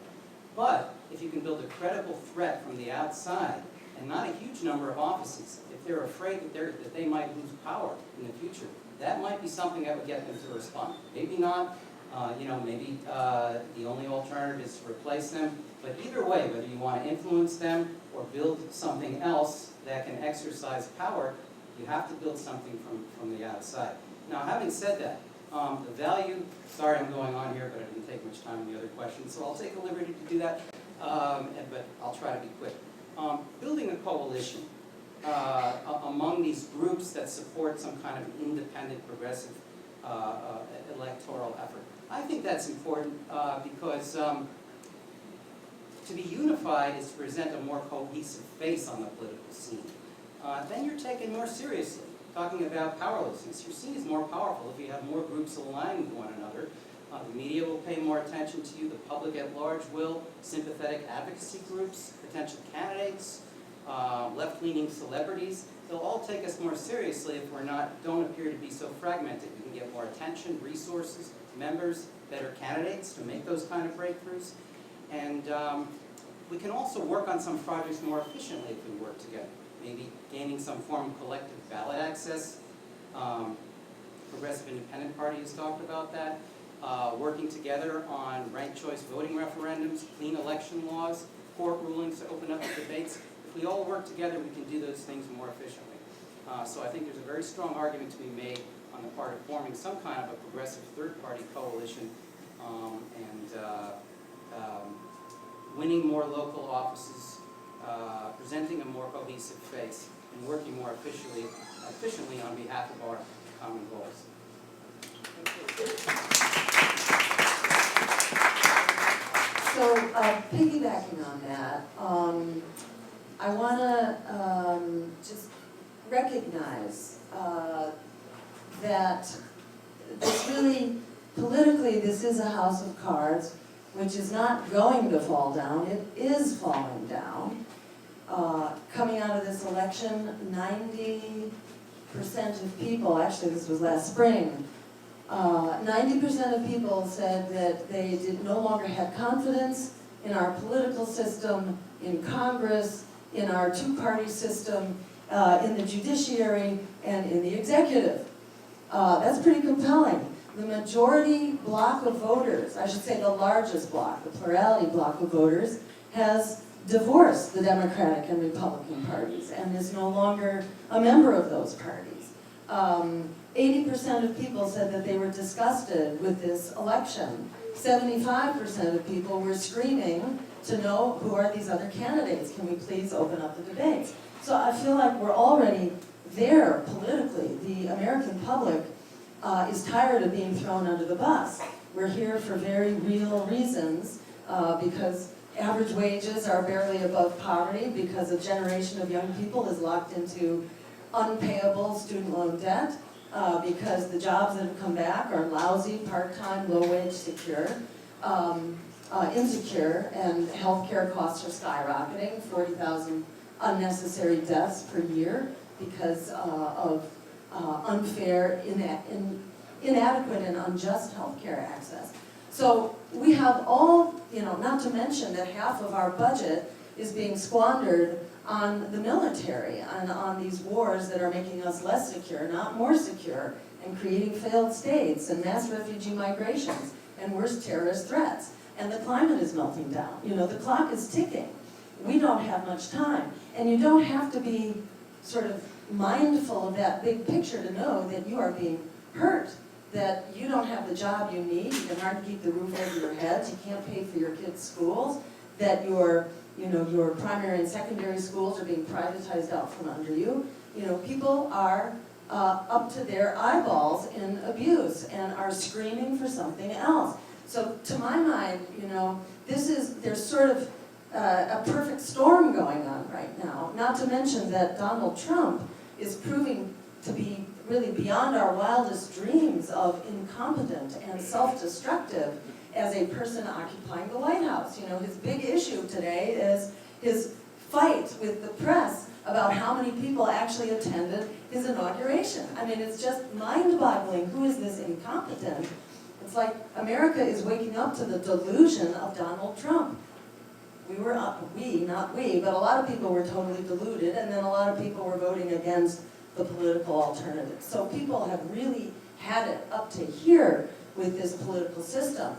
But if you can build a credible threat from the outside, and not a huge number of offices, if they're afraid that they might lose power in the future, that might be something that would get them to respond. Maybe not, maybe the only alternative is to replace them. But either way, whether you want to influence them or build something else that can exercise power, you have to build something from the outside. Now, having said that, the value, sorry I'm going on here, but I didn't take much time on the other questions, so I'll take the liberty to do that, but I'll try to be quick. Building a coalition among these groups that support some kind of independent, progressive electoral effort. I think that's important because to be unified is to present a more cohesive face on the political scene. Then you're taken more seriously. Talking about powerlessness, your scene is more powerful if you have more groups aligned with one another The media will pay more attention to you, the public at large will, sympathetic advocacy groups, potential candidates, left-leaning celebrities. They'll all take us more seriously if don't appear to be so fragmented. We can get more attention, resources, members, better candidates to make those kind of breakthroughs. And we can also work on some projects more efficiently if we work together. Maybe gaining some form of collective ballot access. Progressive Independent Party has talked about that. Working together on ranked choice voting referendums, clean election laws, court rulings to open up the debates. If we all work together, we can do those things more efficiently. So I think there's a very strong argument to be made on the part of forming some kind of a progressive third-party coalition and winning more local offices, presenting a more cohesive face, and working more efficiently on behalf of our common goals. So piggybacking on that, I want to just recognize that this really, politically, this is a house of cards, which is not going to fall down, it is falling down. Coming out of this election, 90% of people, actually this was last spring, 90% of people said that they no longer had confidence in our political system, in Congress, in our two-party system, in the judiciary, and in the executive. That's pretty compelling. The majority block of voters, I should say the largest block, the plurality block of voters, has divorced the Democratic and Republican parties and is no longer a member of those parties. 80% of people said that they were disgusted with this election. 75% of people were screaming to know who are these other candidates. Can we please open up the debates? So I feel like we're already there politically. The American public is tired of being thrown under the bus. We're here for very real reasons because average wages are barely above poverty, because a generation of young people is locked into unpayable student loan debt, because the jobs that have come back are lousy, part-time, low-wage, insecure, and healthcare costs are skyrocketing, 40,000 unnecessary deaths per year because of unfair, inadequate, and unjust healthcare access. So we have all, not to mention that half of our budget is being squandered on the military and on these wars that are making us less secure, not more secure, and creating failed states and mass refugee migrations and worse terrorist threats. And the climate is melting down. The clock is ticking. We don't have much time. And you don't have to be sort of mindful of that big picture to know that you are being hurt, that you don't have the job you need, you can hardly keep the roof over your heads, you can't pay for your kids' schools, that your primary and secondary schools are being privatized out from under you. People are up to their eyeballs in abuse and are screaming for something else. So to my mind, there's sort of a perfect storm going on right now, not to mention that Donald Trump is proving to be really beyond our wildest dreams of incompetent and self-destructive as a person occupying the White House. His big issue today is his fight with the press about how many people actually attended his inauguration. I mean, it's just mind-boggling. Who is this incompetent? It's like America is waking up to the delusion of Donald Trump. Not we, but a lot of people were totally deluded, and then a lot of people were voting against the political alternative. So people have really had it up to here with this political system.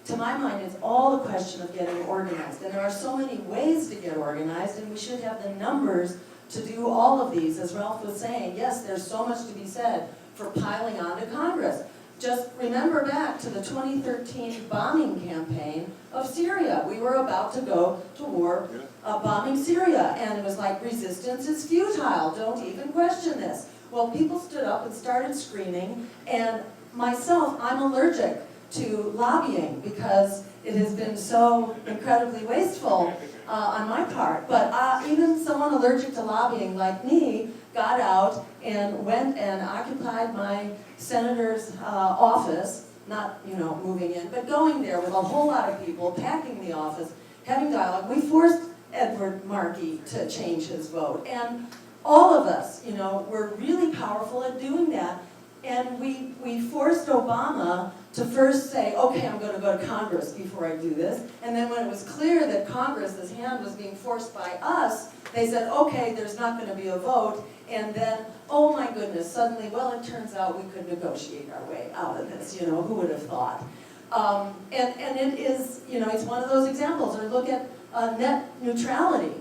To my mind, it's all a question of getting organized. And there are so many ways to get organized, and we should have the numbers to do all of these. As Ralph was saying, yes, there's so much to be said for piling on to Congress. Just remember back to the 2013 bombing campaign of Syria. We were about to go to war bombing Syria, and it was like, resistance is futile, don't even question this. Well, people stood up and started screaming, and myself, I'm allergic to lobbying because it has been so incredibly wasteful on my part. But even someone allergic to lobbying like me got out and went and occupied my senator's office not, moving in, but going there with a whole lot of people, packing the office, having dialogue. We forced Edward Markey to change his vote. And all of us, were really powerful at doing that. And we forced Obama to first say, okay, I'm going to go to Congress before I do this. And then when it was clear that Congress's hand was being forced by us, they said, okay, there's not going to be a vote. And then, oh my goodness, suddenly, well, it turns out we could negotiate our way out of this, who would have thought? And it is, it's one of those examples. Or look at net neutrality.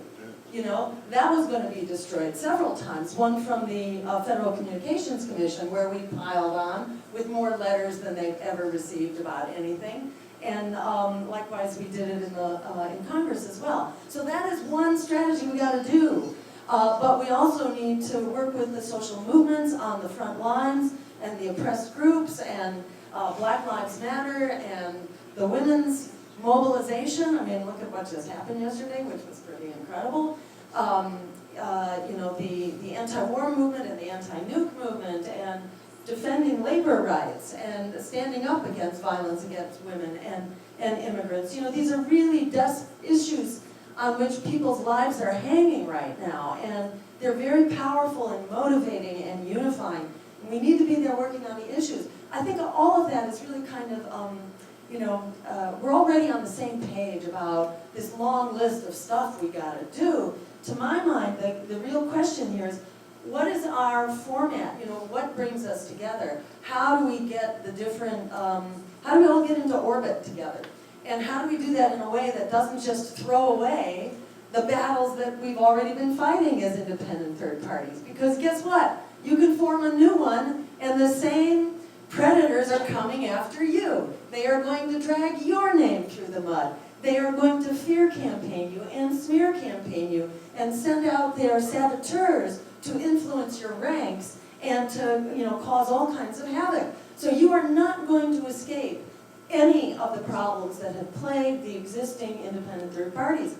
That was going to be destroyed several times. One from the Federal Communications Commission, where we piled on with more letters than they've ever received about anything. And likewise, we did it in Congress as well. So that is one strategy we got to do. But we also need to work with the social movements on the front lines and the oppressed groups and Black Lives Matter and the women's mobilization. I mean, look at what just happened yesterday, which was pretty incredible. The anti-war movement and the anti-nuke movement and defending labor rights and standing up against violence against women and immigrants. These are really issues on which people's lives are hanging right now, and they're very powerful and motivating and unifying. And we need to be there working on the issues. I think all of that is really kind of, we're already on the same page about this long list of stuff we got to do. To my mind, the real question here is, what is our format? What brings us together? How do we get the different, how do we all get into orbit together? And how do we do that in a way that doesn't just throw away the battles that we've already been fighting as independent third parties? Because guess what? You can form a new one, and the same predators are coming after you. They are going to drag your name through the mud. They are going to fear campaign you and smear campaign you and send out their saboteurs to influence your ranks and to cause all kinds of havoc. So you are not going to escape any of the problems that have plagued the existing independent third parties.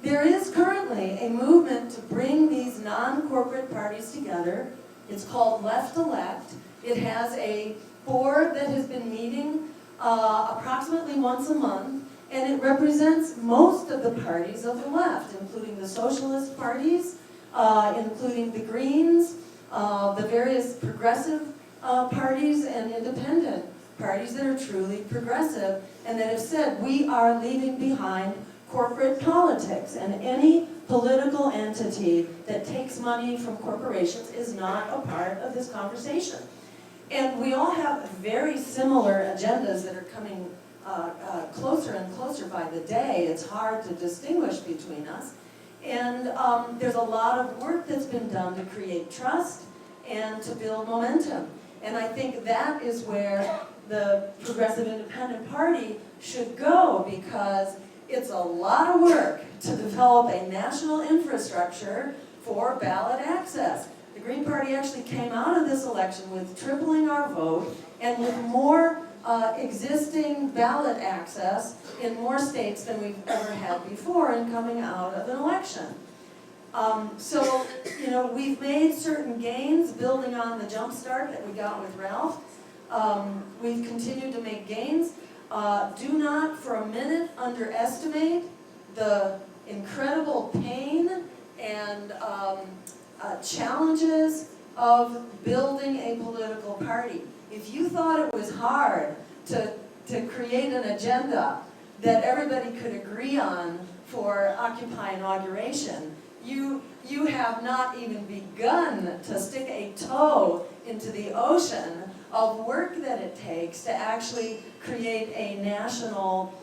There is currently a movement to bring these non-corporate parties together. It's called Left Elect. It has a board that has been meeting approximately once a month, and it represents most of the parties of the left, including the socialist parties, including the Greens, the various progressive parties and independent parties that are truly progressive and that have said we are leaving behind corporate politics, and any political entity that takes money from corporations is not a part of this conversation. And we all have very similar agendas that are coming closer and closer by the day. It's hard to distinguish between us. And there's a lot of work that's been done to create trust and to build momentum. And I think that is where the Progressive Independent Party should go, because it's a lot of work to develop a national infrastructure for ballot access. The Green Party actually came out of this election with tripling our vote and with more existing ballot access in more states than we've ever had before in coming out of an election. So, we've made certain gains building on the jump start that we got with Ralph. We've continued to make gains. Do not for a minute underestimate the incredible pain and challenges of building a political party. If you thought it was hard to create an agenda that everybody could agree on for Occupy Inauguration, you have not even begun to stick a toe into the ocean of work that it takes to actually create a national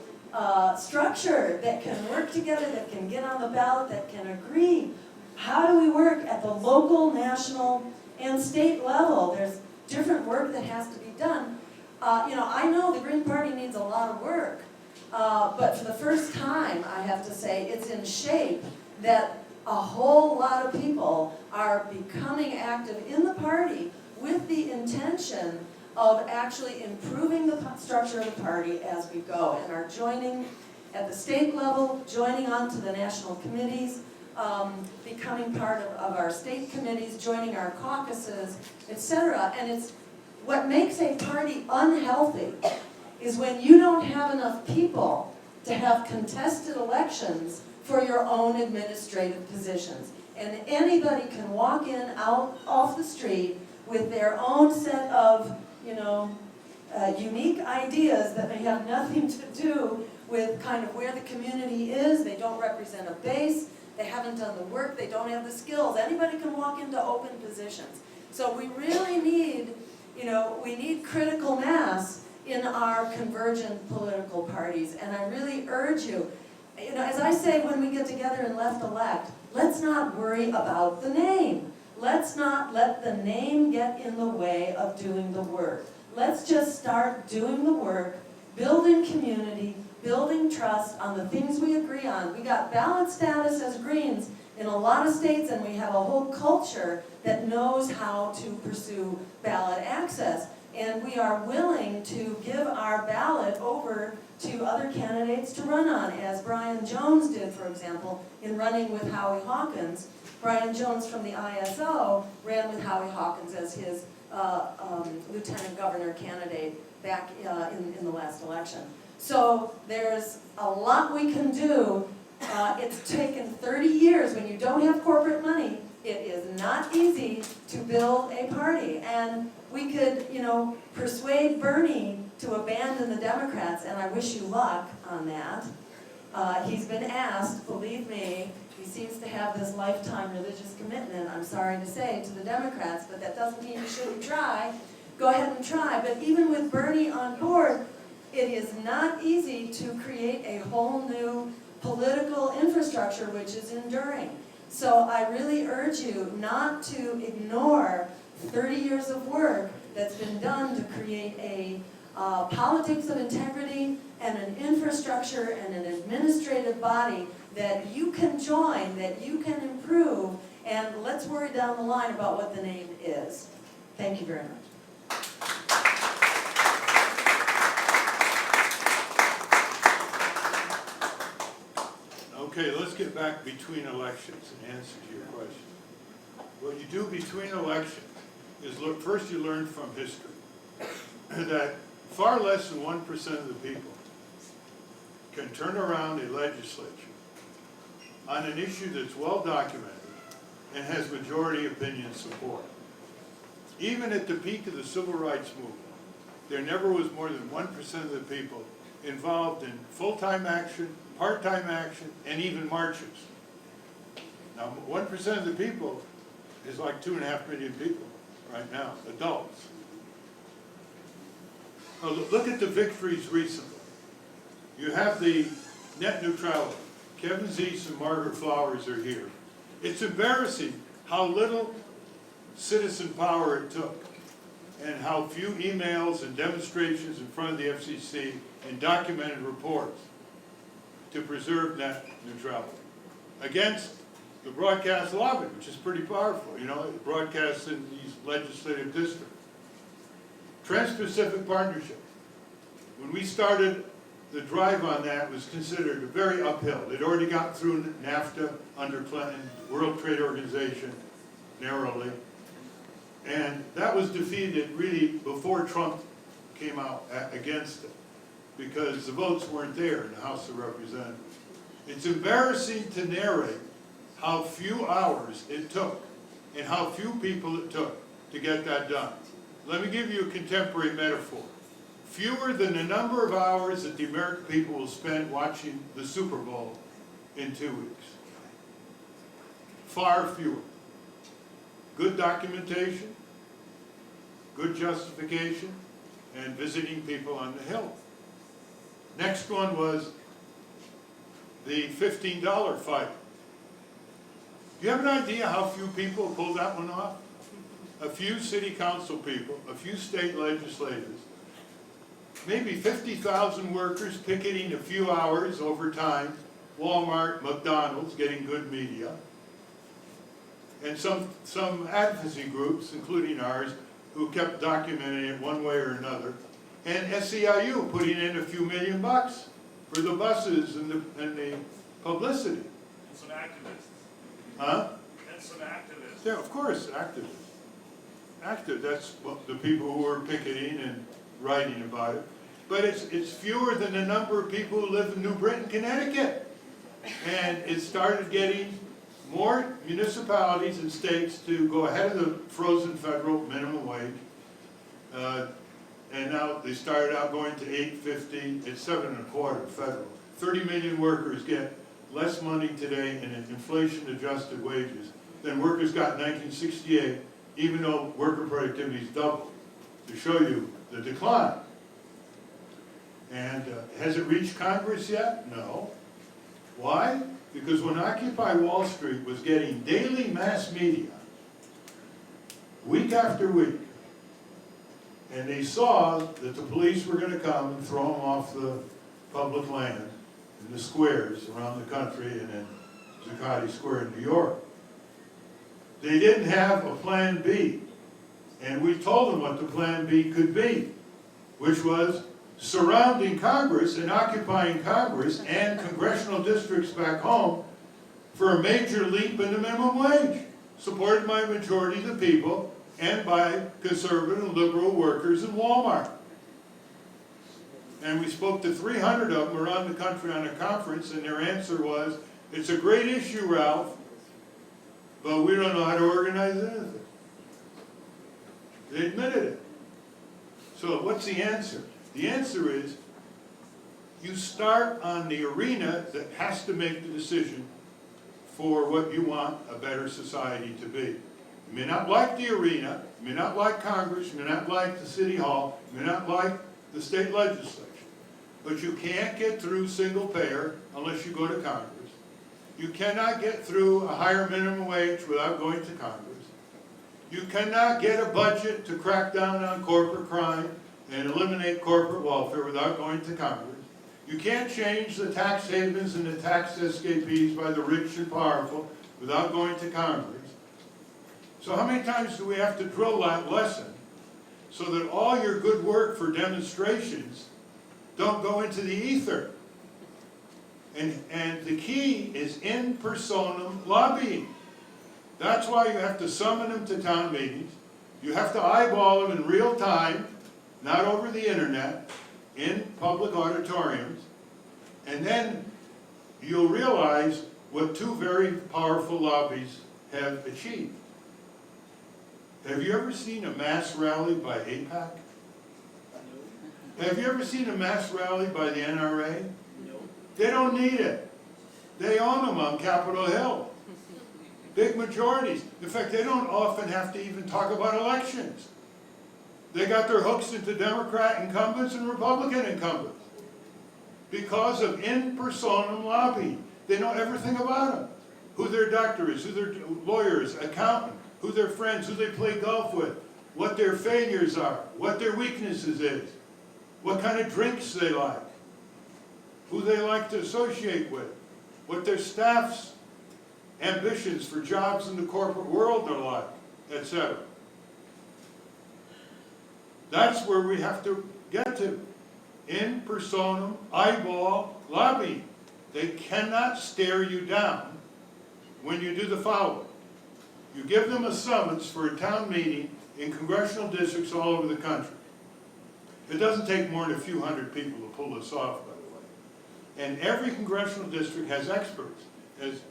structure that can work together, that can get on the ballot, that can agree. How do we work at the local, national, and state level? There's different work that has to be done. I know the Green Party needs a lot of work, but for the first time, I have to say, it's in shape that a whole lot of people are becoming active in the party with the intention of actually improving the structure of the party as we go, and are joining at the state level, joining on to the national committees, becoming part of our state committees, joining our caucuses, etc. And what makes a party unhealthy is when you don't have enough people to have contested elections for your own administrative positions. And anybody can walk in out off the street with their own set of, unique ideas that may have nothing to do with kind of where the community is. They don't represent a base. They haven't done the work. They don't have the skills. Anybody can walk into open positions. So we really need, we need critical mass in our convergent political parties. And I really urge you, as I say when we get together and left-elect, let's not worry about the name. Let's not let the name get in the way of doing the work. Let's just start doing the work, building community, building trust on the things we agree on. We got ballot status as Greens in a lot of states, and we have a whole culture that knows how to pursue ballot access. And we are willing to give our ballot over to other candidates to run on, as Brian Jones did, for example, in running with Howie Hawkins. Brian Jones from the ISO ran with Howie Hawkins as his lieutenant governor candidate back in the last election. So there's a lot we can do. It's taken 30 years. When you don't have corporate money, it is not easy to build a party. And we could, persuade Bernie to abandon the Democrats, and I wish you luck on that. He's been asked, believe me, he seems to have this lifetime religious commitment, I'm sorry to say, to the Democrats, but that doesn't mean you shouldn't try. Go ahead and try. But even with Bernie on board, it is not easy to create a whole new political infrastructure which is enduring. So I really urge you not to ignore 30 years of work that's been done to create a politics of integrity and an infrastructure and an administrative body that you can join, that you can improve, and let's worry down the line about what the name is. Thank you very much. Okay, let's get back between elections and answer to your question. What you do between elections is look, first you learn from history that far less than 1% of the people can turn around a legislature on an issue that's well documented and has majority opinion support. Even at the peak of the civil rights movement, there never was more than 1% of the people involved in full-time action, part-time action, and even marches. Now, 1% of the people is like 2.5 million people right now, adults. Now, look at the victories recently. You have the net neutrality. Kevin Zeese and Margaret Flowers are here. It's embarrassing how little citizen power it took and how few emails and demonstrations in front of the FCC and documented reports to preserve net neutrality against the broadcast lobby, which is pretty powerful, it broadcasts in these legislative districts. Trans-Pacific Partnership. When we started, the drive on that was considered very uphill. They'd already gotten through NAFTA under Clinton, World Trade Organization, narrowly. And that was defeated really before Trump came out against it, because the votes weren't there in the House of Representatives. It's embarrassing to narrate how few hours it took and how few people it took to get that done. Let me give you a contemporary metaphor. Fewer than the number of hours that the American people will spend watching the Super Bowl in 2 weeks. Far fewer. Good documentation, good justification, and visiting people on the Hill. Next one was the $15 fight. Do you have an idea how few people pulled that one off? A few city council people, a few state legislators, maybe 50,000 workers picketing a few hours over time, Walmart, McDonald's getting good media, and some advocacy groups, including ours, who kept documenting it one way or another, and SEIU putting in a few $1 million for the buses and the publicity. And some activists. Huh? And some activists. Yeah, of course, activists. active. That's what the people who are picketing and writing about it. But it's fewer than the number of people who live in New Britain, Connecticut. And it started getting more municipalities and states to go ahead of the frozen federal minimum wage. And now they started out going to $8.50, it's $7.25 federal. 30 million workers get less money today in inflation-adjusted wages than workers got in 1968, even though worker productivity is doubled, to show you the decline. And has it reached Congress yet? No. Why? Because when Occupy Wall Street was getting daily mass media, week after week, and they saw that the police were going to come and throw them off the public land in the squares around the country and in Zuccotti Square in New York, they didn't have a plan B. And we told them what the plan B could be, which was surrounding Congress and occupying Congress and congressional districts back home for a major leap in the minimum wage, supported by a majority of the people and by conservative and liberal workers in Walmart. And we spoke to 300 of them around the country on a conference, and their answer was, it's a great issue, Ralph, but we don't know how to organize anything. They admitted it. So what's the answer? The answer is, you start on the arena that has to make the decision for what you want a better society to be. You may not like the arena, you may not like Congress, you may not like the City Hall, you may not like the state legislature, but you can't get through single payer unless you go to Congress. You cannot get through a higher minimum wage without going to Congress. You cannot get a budget to crack down on corporate crime and eliminate corporate welfare without going to Congress. You can't change the tax havens and the tax escapees by the rich and powerful without going to Congress. So how many times do we have to drill that lesson so that all your good work for demonstrations don't go into the ether? And the key is in personam lobbying. That's why you have to summon them to town meetings. You have to eyeball them in real time, not over the internet, in public auditoriums. And then you'll realize what two very powerful lobbies have achieved. Have you ever seen a mass rally by AIPAC? Have you ever seen a mass rally by the NRA? They don't need it. They own them on Capitol Hill. Big majorities. In fact, they don't often have to even talk about elections. They got their hooks into Democrat incumbents and Republican incumbents because of in personam lobbying. They know everything about them. Who their doctor is, who their lawyer is, accountant, who their friends, who they play golf with, what their failures are, what their weaknesses is, what kind of drinks they like, who they like to associate with, what their staff's ambitions for jobs in the corporate world are like, etc. That's where we have to get to. In personam, eyeball lobbying. They cannot stare you down when you do the following. You give them a summons for a town meeting in congressional districts all over the country. It doesn't take more than a few hundred people to pull this off, by the way. And every congressional district has experts, as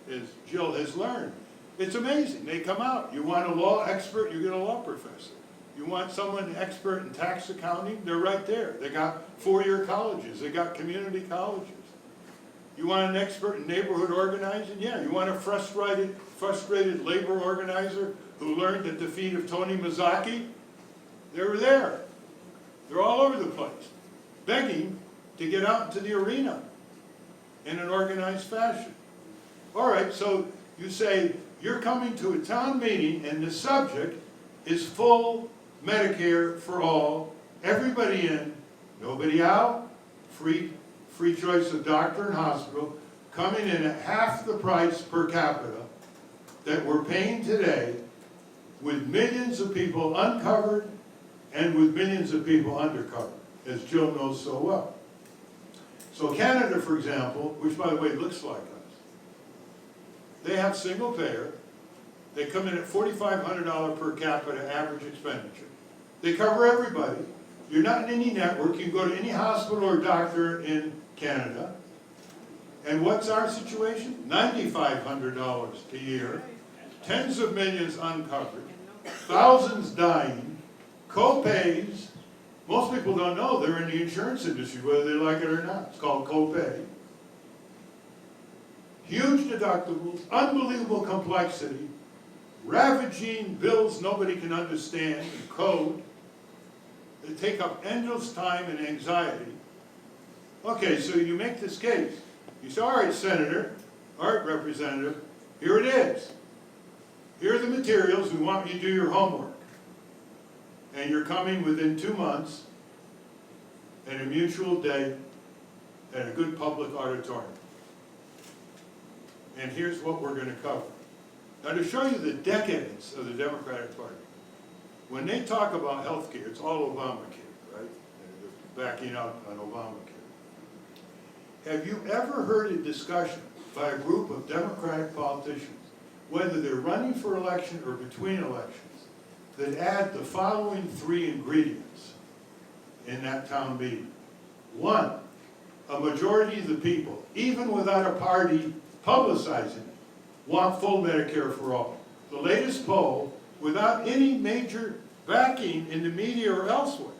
Jill has learned. It's amazing. They come out. You want a law expert, you get a law professor. You want someone expert in tax accounting, they're right there. They got four-year colleges. They got community colleges. You want an expert in neighborhood organizing? Yeah. You want a frustrated labor organizer who learned at the feet of Tony Mazzocchi? They were there. They're all over the place, begging to get out into the arena in an organized fashion. All right, so you say you're coming to a town meeting and the subject is full Medicare for all, everybody in, nobody out, free choice of doctor and hospital, coming in at half the price per capita that we're paying today, with millions of people uncovered and with millions of people undercovered, as Jill knows so well. So Canada, for example, which by the way looks like us, they have single payer, They come in at $4,500 per capita average expenditure. They cover everybody. You're not in any network. You can go to any hospital or doctor in Canada. And what's our situation? $9,500 a year, tens of millions uncovered, thousands dying, co-pays. Most people don't know they're in the insurance industry, whether they like it or not. It's called co-pay. Huge deductibles, unbelievable complexity, ravaging bills nobody can understand, and code, that take up endless time and anxiety. Okay, so you make this case. You say, all right, Senator, all right, Representative, here it is. Here are the materials, we want you to do your homework. And you're coming within 2 months at a mutual date at a good public auditorium. And here's what we're going to cover. Now, to show you the decadence of the Democratic Party, when they talk about health care, it's all Obamacare, right? They're backing up on Obamacare. Have you ever heard a discussion by a group of Democratic politicians, whether they're running for election or between elections, that add the following 3 ingredients in that town meeting? 1, a majority of the people, even without a party publicizing it, want full Medicare for all. The latest poll, without any major backing in the media or elsewhere,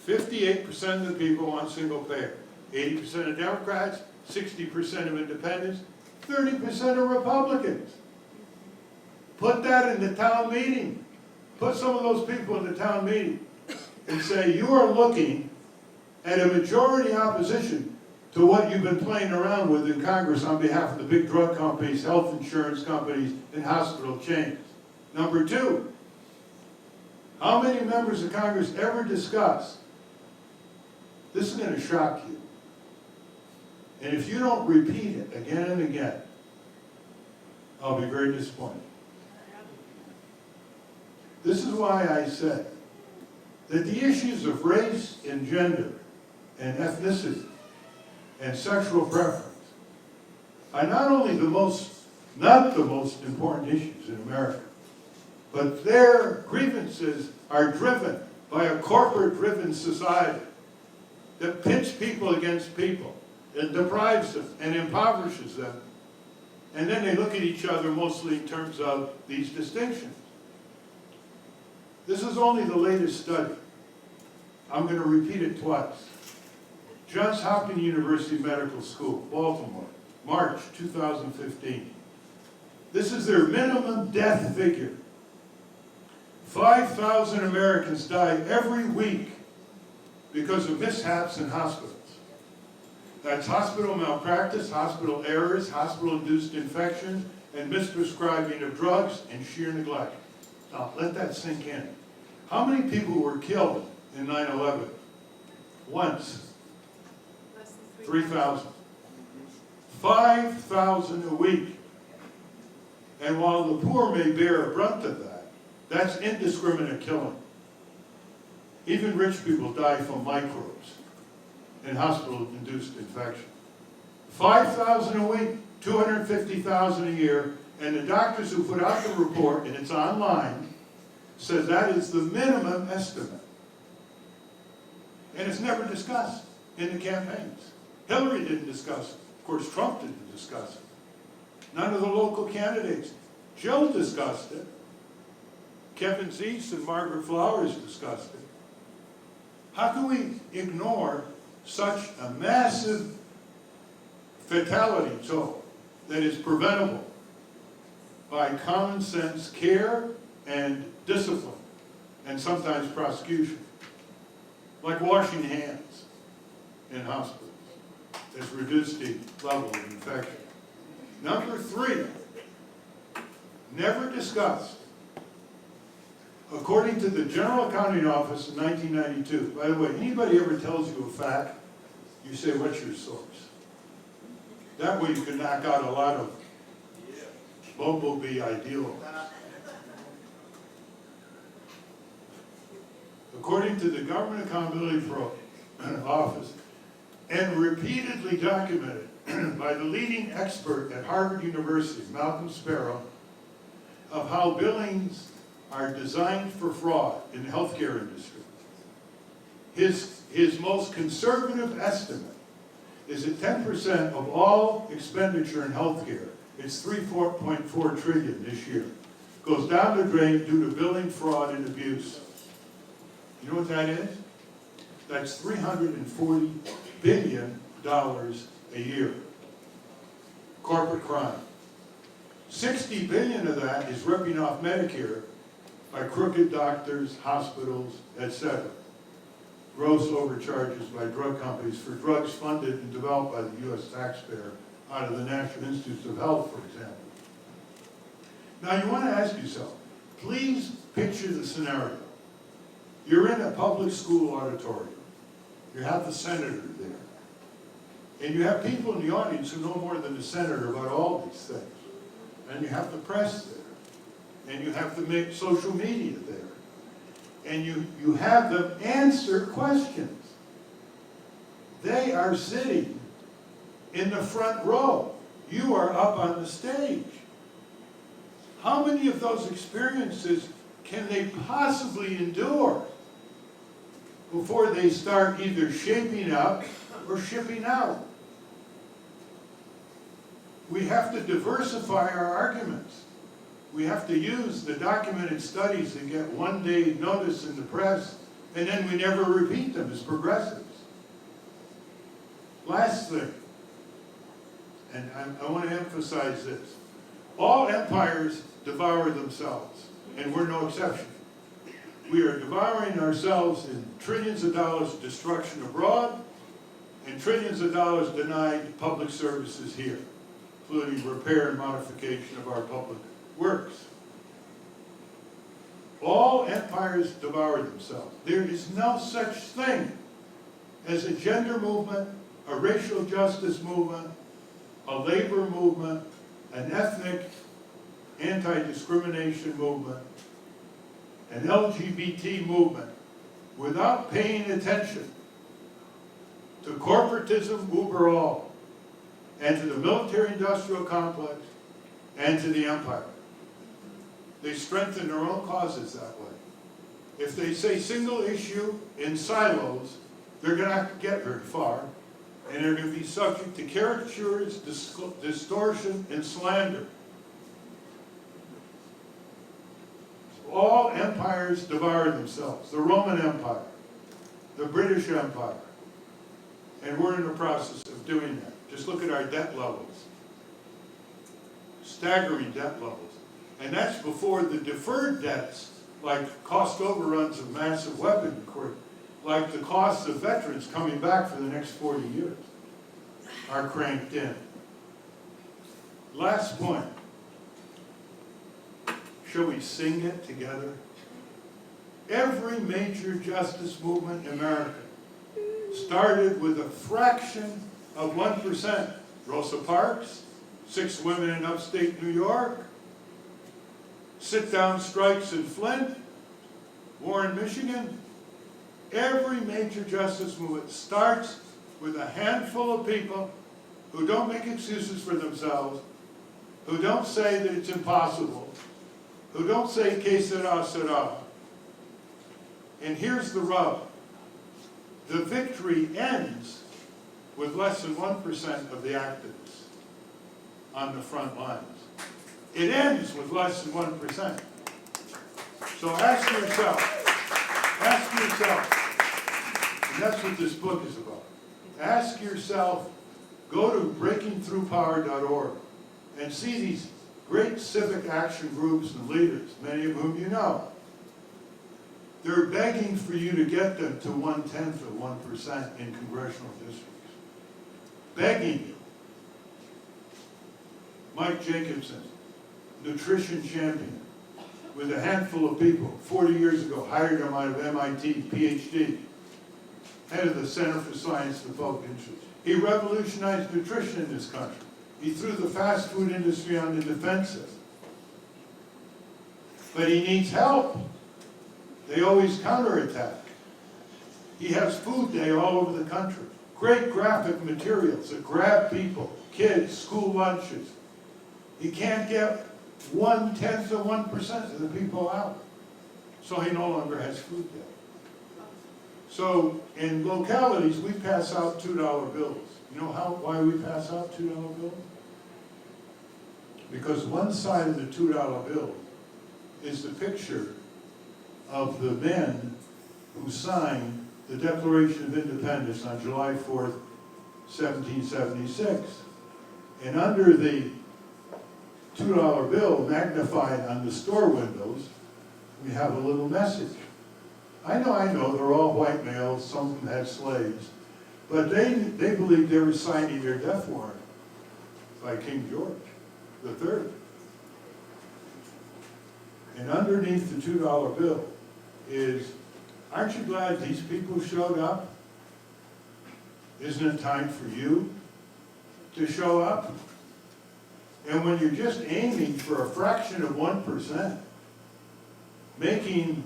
58% of the people want single payer. 80% of Democrats, 60% of independents, 30% of Republicans. Put that in the town meeting. Put some of those people in the town meeting and say, you are looking at a majority opposition to what you've been playing around with in Congress on behalf of the big drug companies, health insurance companies, and hospital chains. Number 2, how many members of Congress ever discuss? This is going to shock you. And if you don't repeat it again and again, I'll be very disappointed. This is why I said that the issues of race and gender and ethnicity and sexual preference are not only not the most important issues in America, but their grievances are driven by a corporate-driven society that pits people against people, and deprives them and impoverishes them. And then they look at each other mostly in terms of these distinctions. This is only the latest study. I'm going to repeat it twice. Johns Hopkins University Medical School, Baltimore, March 2015. This is their minimum death figure. 5,000 Americans die every week because of mishaps in hospitals. That's hospital malpractice, hospital errors, hospital-induced infections, and misprescribing of drugs and sheer neglect. Now, let that sink in. How many people were killed in 9/11? Once. 3,000. 5,000 a week. And while the poor may bear a brunt of that, that's indiscriminate killing. Even rich people die from microbes and hospital-induced infection. 5,000 a week, 250,000 a year, and the doctors who put out the report, and it's online, says that is the minimum estimate. And it's never discussed in the campaigns. Hillary didn't discuss it. Of course, Trump didn't discuss it. None of the local candidates. Jill discussed it. Kevin Zeese and Margaret Flowers discussed it. How can we ignore such a massive fatality toll that is preventable by common sense care and discipline, and sometimes prosecution, like washing hands in hospitals, has reduced the level of infection. Number 3, never discussed. According to the General Accounting Office in 1992, by the way, anybody ever tells you a fact, you say, what's your source? That way you can knock out a lot of bumblebee ideals. According to the Government Accountability Office, and repeatedly documented by the leading expert at Harvard University, Malcolm Sparrow, of how billings are designed for fraud in the healthcare industry. His most conservative estimate is that 10% of all expenditure in healthcare, it's $3.4 trillion this year, goes down the drain due to billing fraud and abuse. You know what that is? That's $340 billion a year. Corporate crime. 60 billion of that is ripping off Medicare by crooked doctors, hospitals, etc. Gross overcharges by drug companies for drugs funded and developed by the U.S. taxpayer out of the National Institutes of Health, for example. Now you want to ask yourself, please picture the scenario. You're in a public school auditorium. You have the senator there. And you have people in the audience who know more than the senator about all these things. And you have the press there. And you have the social media there. And you have them answer questions. They are sitting in the front row. You are up on the stage. How many of those experiences can they possibly endure before they start either shaping up or shipping out? We have to diversify our arguments. We have to use the documented studies that get one-day notice in the press, and then we never repeat them as progressives. Last thing, and I want to emphasize this. All empires devour themselves, and we're no exception. We are devouring ourselves in trillions of dollars of destruction abroad, and trillions of dollars denied public services here, including repair and modification of our public works. All empires devour themselves. There is no such thing as a gender movement, a racial justice movement, a labor movement, an ethnic anti-discrimination movement, an LGBT movement, without paying attention to corporatism uber all, and to the military-industrial complex, and to the empire. They strengthen their own causes that way. If they say single issue in silos, they're going to have to get very far, and they're going to be subject to caricatures, distortion, and slander. All empires devour themselves. The Roman Empire, the British Empire, and we're in the process of doing that. Just look at our debt levels. Staggering debt levels. And that's before the deferred debts, like cost overruns of massive weapon equipment, like the costs of veterans coming back for the next 40 years, are cranked in. Last point. Shall we sing it together? Every major justice movement in America started with a fraction of 1%. Rosa Parks, 6 women in upstate New York, sit-down strikes in Flint, Warren, Michigan. Every major justice movement starts with a handful of people who don't make excuses for themselves, who don't say that it's impossible, who don't say que sera, sera. And here's the rub. The victory ends with less than 1% of the activists on the front lines. It ends with less than 1%. So ask yourself, and that's what this book is about. Ask yourself, go to breakingthroughpower.org and see these great civic action groups and leaders, many of whom you know. They're begging for you to get them to 1/10 of 1% in congressional districts. Begging you. Mike Jacobson, nutrition champion, with a handful of people, 40 years ago, hired him out of MIT, PhD, head of the Center for Science and Public Interest. He revolutionized nutrition in this country. He threw the fast food industry on the defensive. But he needs help. They always counterattack. He has food day all over the country. Great graphic materials that grab people, kids, school lunches. He can't get 0.1% of the people out. So he no longer has food debt. So in localities, we pass out $2 bills. You know why we pass out $2 bills? Because one side of the $2 bill is the picture of the men who signed the Declaration of Independence on July 4th, 1776. And under the $2 bill, magnified on the store windows, we have a little message. I know, they're all white males, some of them had slaves, but they believed they were signing their death warrant by King George III. And underneath the $2 bill is, aren't you glad these people showed up? Isn't it time for you to show up? And when you're just aiming for a fraction of 1%, making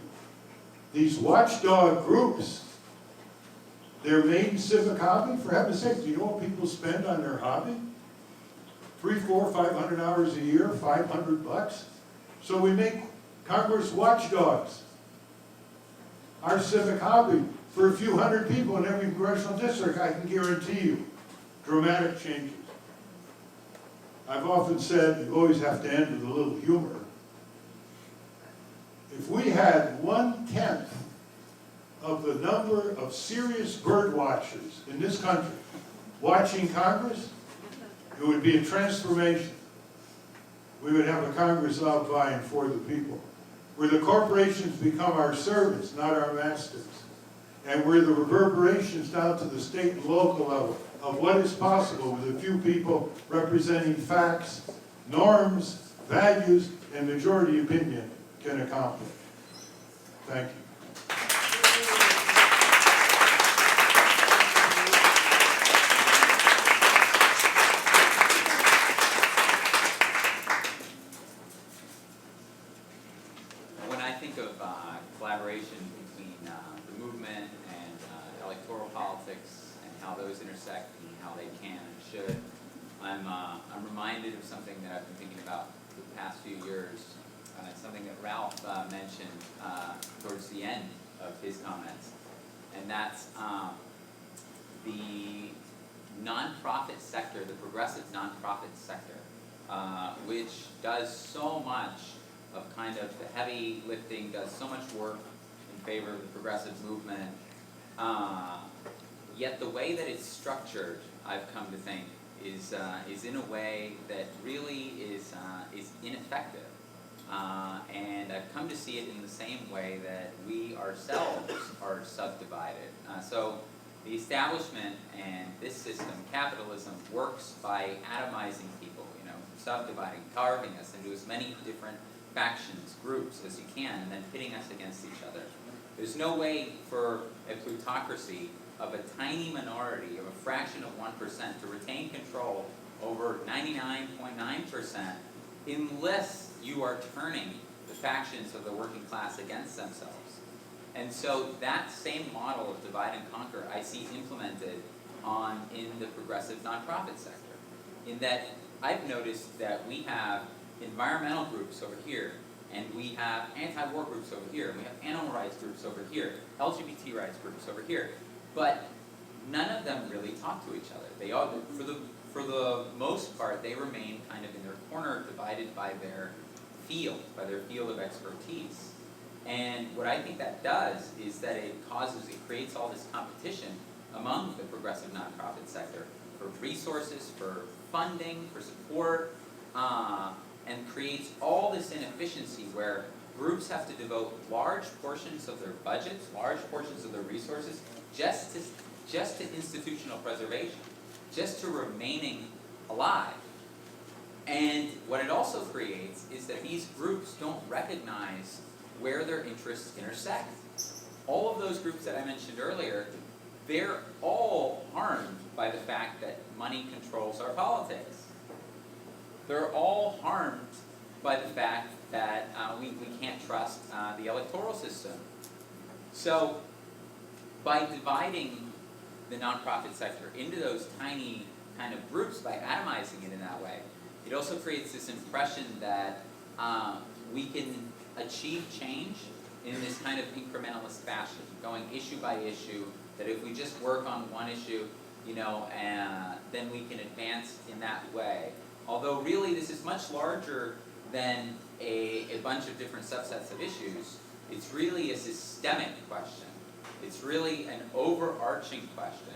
these watchdog groups their main civic hobby, for heaven's sake, do you know what people spend on their hobby? 300, 400, 500 hours a year, $500. So we make Congress watchdogs. Our civic hobby, for a few hundred people in every congressional district, I can guarantee you, dramatic changes. I've often said, you always have to end with a little humor. If we had 1/10 of the number of serious bird watchers in this country watching Congress, it would be a transformation. We would have a Congress of by and for the people, where the corporations become our servants, not our masters, and where the reverberations down to the state and local level of what is possible with a few people representing facts, norms, values, and majority opinion can accomplish. Thank you. When I think of collaboration between the movement and electoral politics and how those intersect and how they can and should, I'm reminded of something that I've been thinking about for the past few years. It's something that Ralph mentioned towards the end of his comments, and that's the nonprofit sector, the progressive nonprofit sector, which does so much of kind of the heavy lifting, does so much work in favor of the progressive movement, yet the way that it's structured, I've come to think, is in a way that really is ineffective. And I've come to see it in the same way that we ourselves are subdivided. So the establishment and this system, capitalism, works by atomizing people, subdividing, carving us into as many different factions, groups as you can, and then pitting us against each other. There's no way for a plutocracy of a tiny minority, of a fraction of 1%, to retain control over 99.9% unless you are turning the factions of the working class against themselves. And so that same model of divide and conquer I see implemented in the progressive nonprofit sector, in that I've noticed that we have environmental groups over here, and we have anti-war groups over here, and we have animal rights groups over here, LGBT rights groups over here, but none of them really talk to each other. They all, for the most part, they remain kind of in their corner, divided by their field of expertise. And what I think that does is that it creates all this competition among the progressive nonprofit sector for resources, for funding, for support, and creates all this inefficiency where groups have to devote large portions of their budgets, large portions of their resources, just to institutional preservation, just to remaining alive. And what it also creates is that these groups don't recognize where their interests intersect. All of those groups that I mentioned earlier, they're all harmed by the fact that money controls our politics. They're all harmed by the fact that we can't trust the electoral system. So by dividing the nonprofit sector into those tiny kind of groups, by atomizing it in that way, it also creates this impression that we can achieve change in this kind of incrementalist fashion, going issue by issue, that if we just work on one issue, then we can advance in that way. Although really this is much larger than a bunch of different subsets of issues. It's really a systemic question. It's really an overarching question.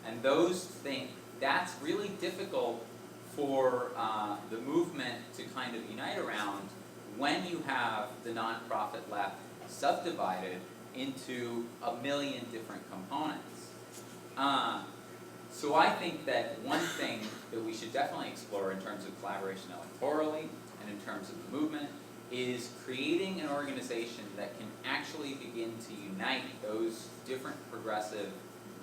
And that's really difficult for the movement to kind of unite around when you have the nonprofit left subdivided into a million different components. So I think that one thing that we should definitely explore in terms of collaboration electorally and in terms of the movement is creating an organization that can actually begin to unite those different progressive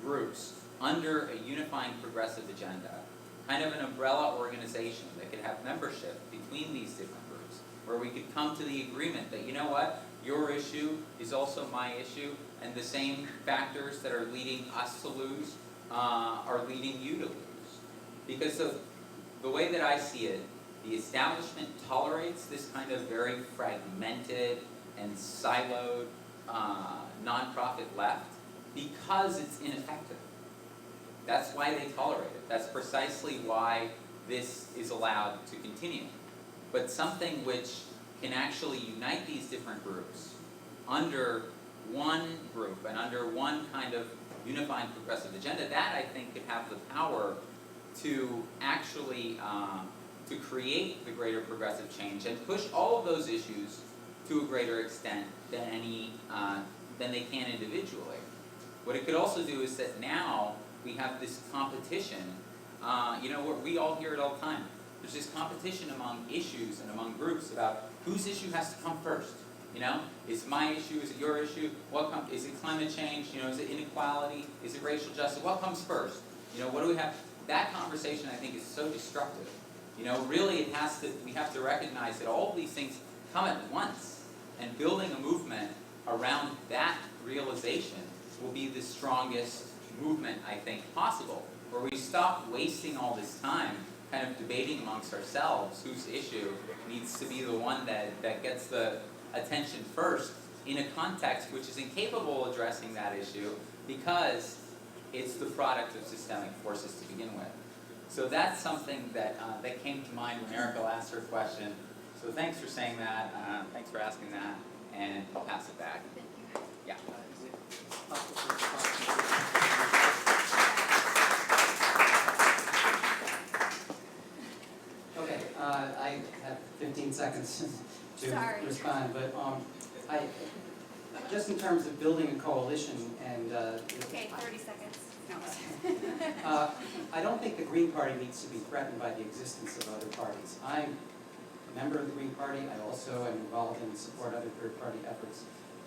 groups under a unifying progressive agenda. Kind of an umbrella organization that could have membership between these different groups, where we could come to the agreement that, you know what, your issue is also my issue, and the same factors that are leading us to lose are leading you to lose. Because of the way that I see it, the establishment tolerates this kind of very fragmented and siloed nonprofit left because it's ineffective. That's why they tolerate it. That's precisely why this is allowed to continue. But something which can actually unite these different groups under one group and under one kind of unifying progressive agenda, that I think could have the power to actually to create the greater progressive change and push all of those issues to a greater extent than they can individually. What it could also do is that now we have this competition, we all hear it all the time. There's this competition among issues and among groups about whose issue has to come first. Is it my issue? Is it your issue? Is it climate change? Is it inequality? Is it racial justice? What comes first? What do we have? That conversation, I think, is so destructive. Really, we have to recognize that all of these things come at once, and building a movement around that realization will be the strongest movement, I think, possible, where we stop wasting all this time kind of debating amongst ourselves whose issue needs to be the one that gets the attention first in a context which is incapable of addressing that issue because it's the product of systemic forces to begin with. So that's something that came to mind when Erica asked her question. So thanks for saying that, thanks for asking that, and I'll pass it back. Yeah. Okay, I have 15 seconds to respond, but just in terms of building a coalition and Okay, 30 seconds. No. I don't think the Green Party needs to be threatened by the existence of other parties. I'm a member of the Green Party. I also am involved in support other third-party efforts.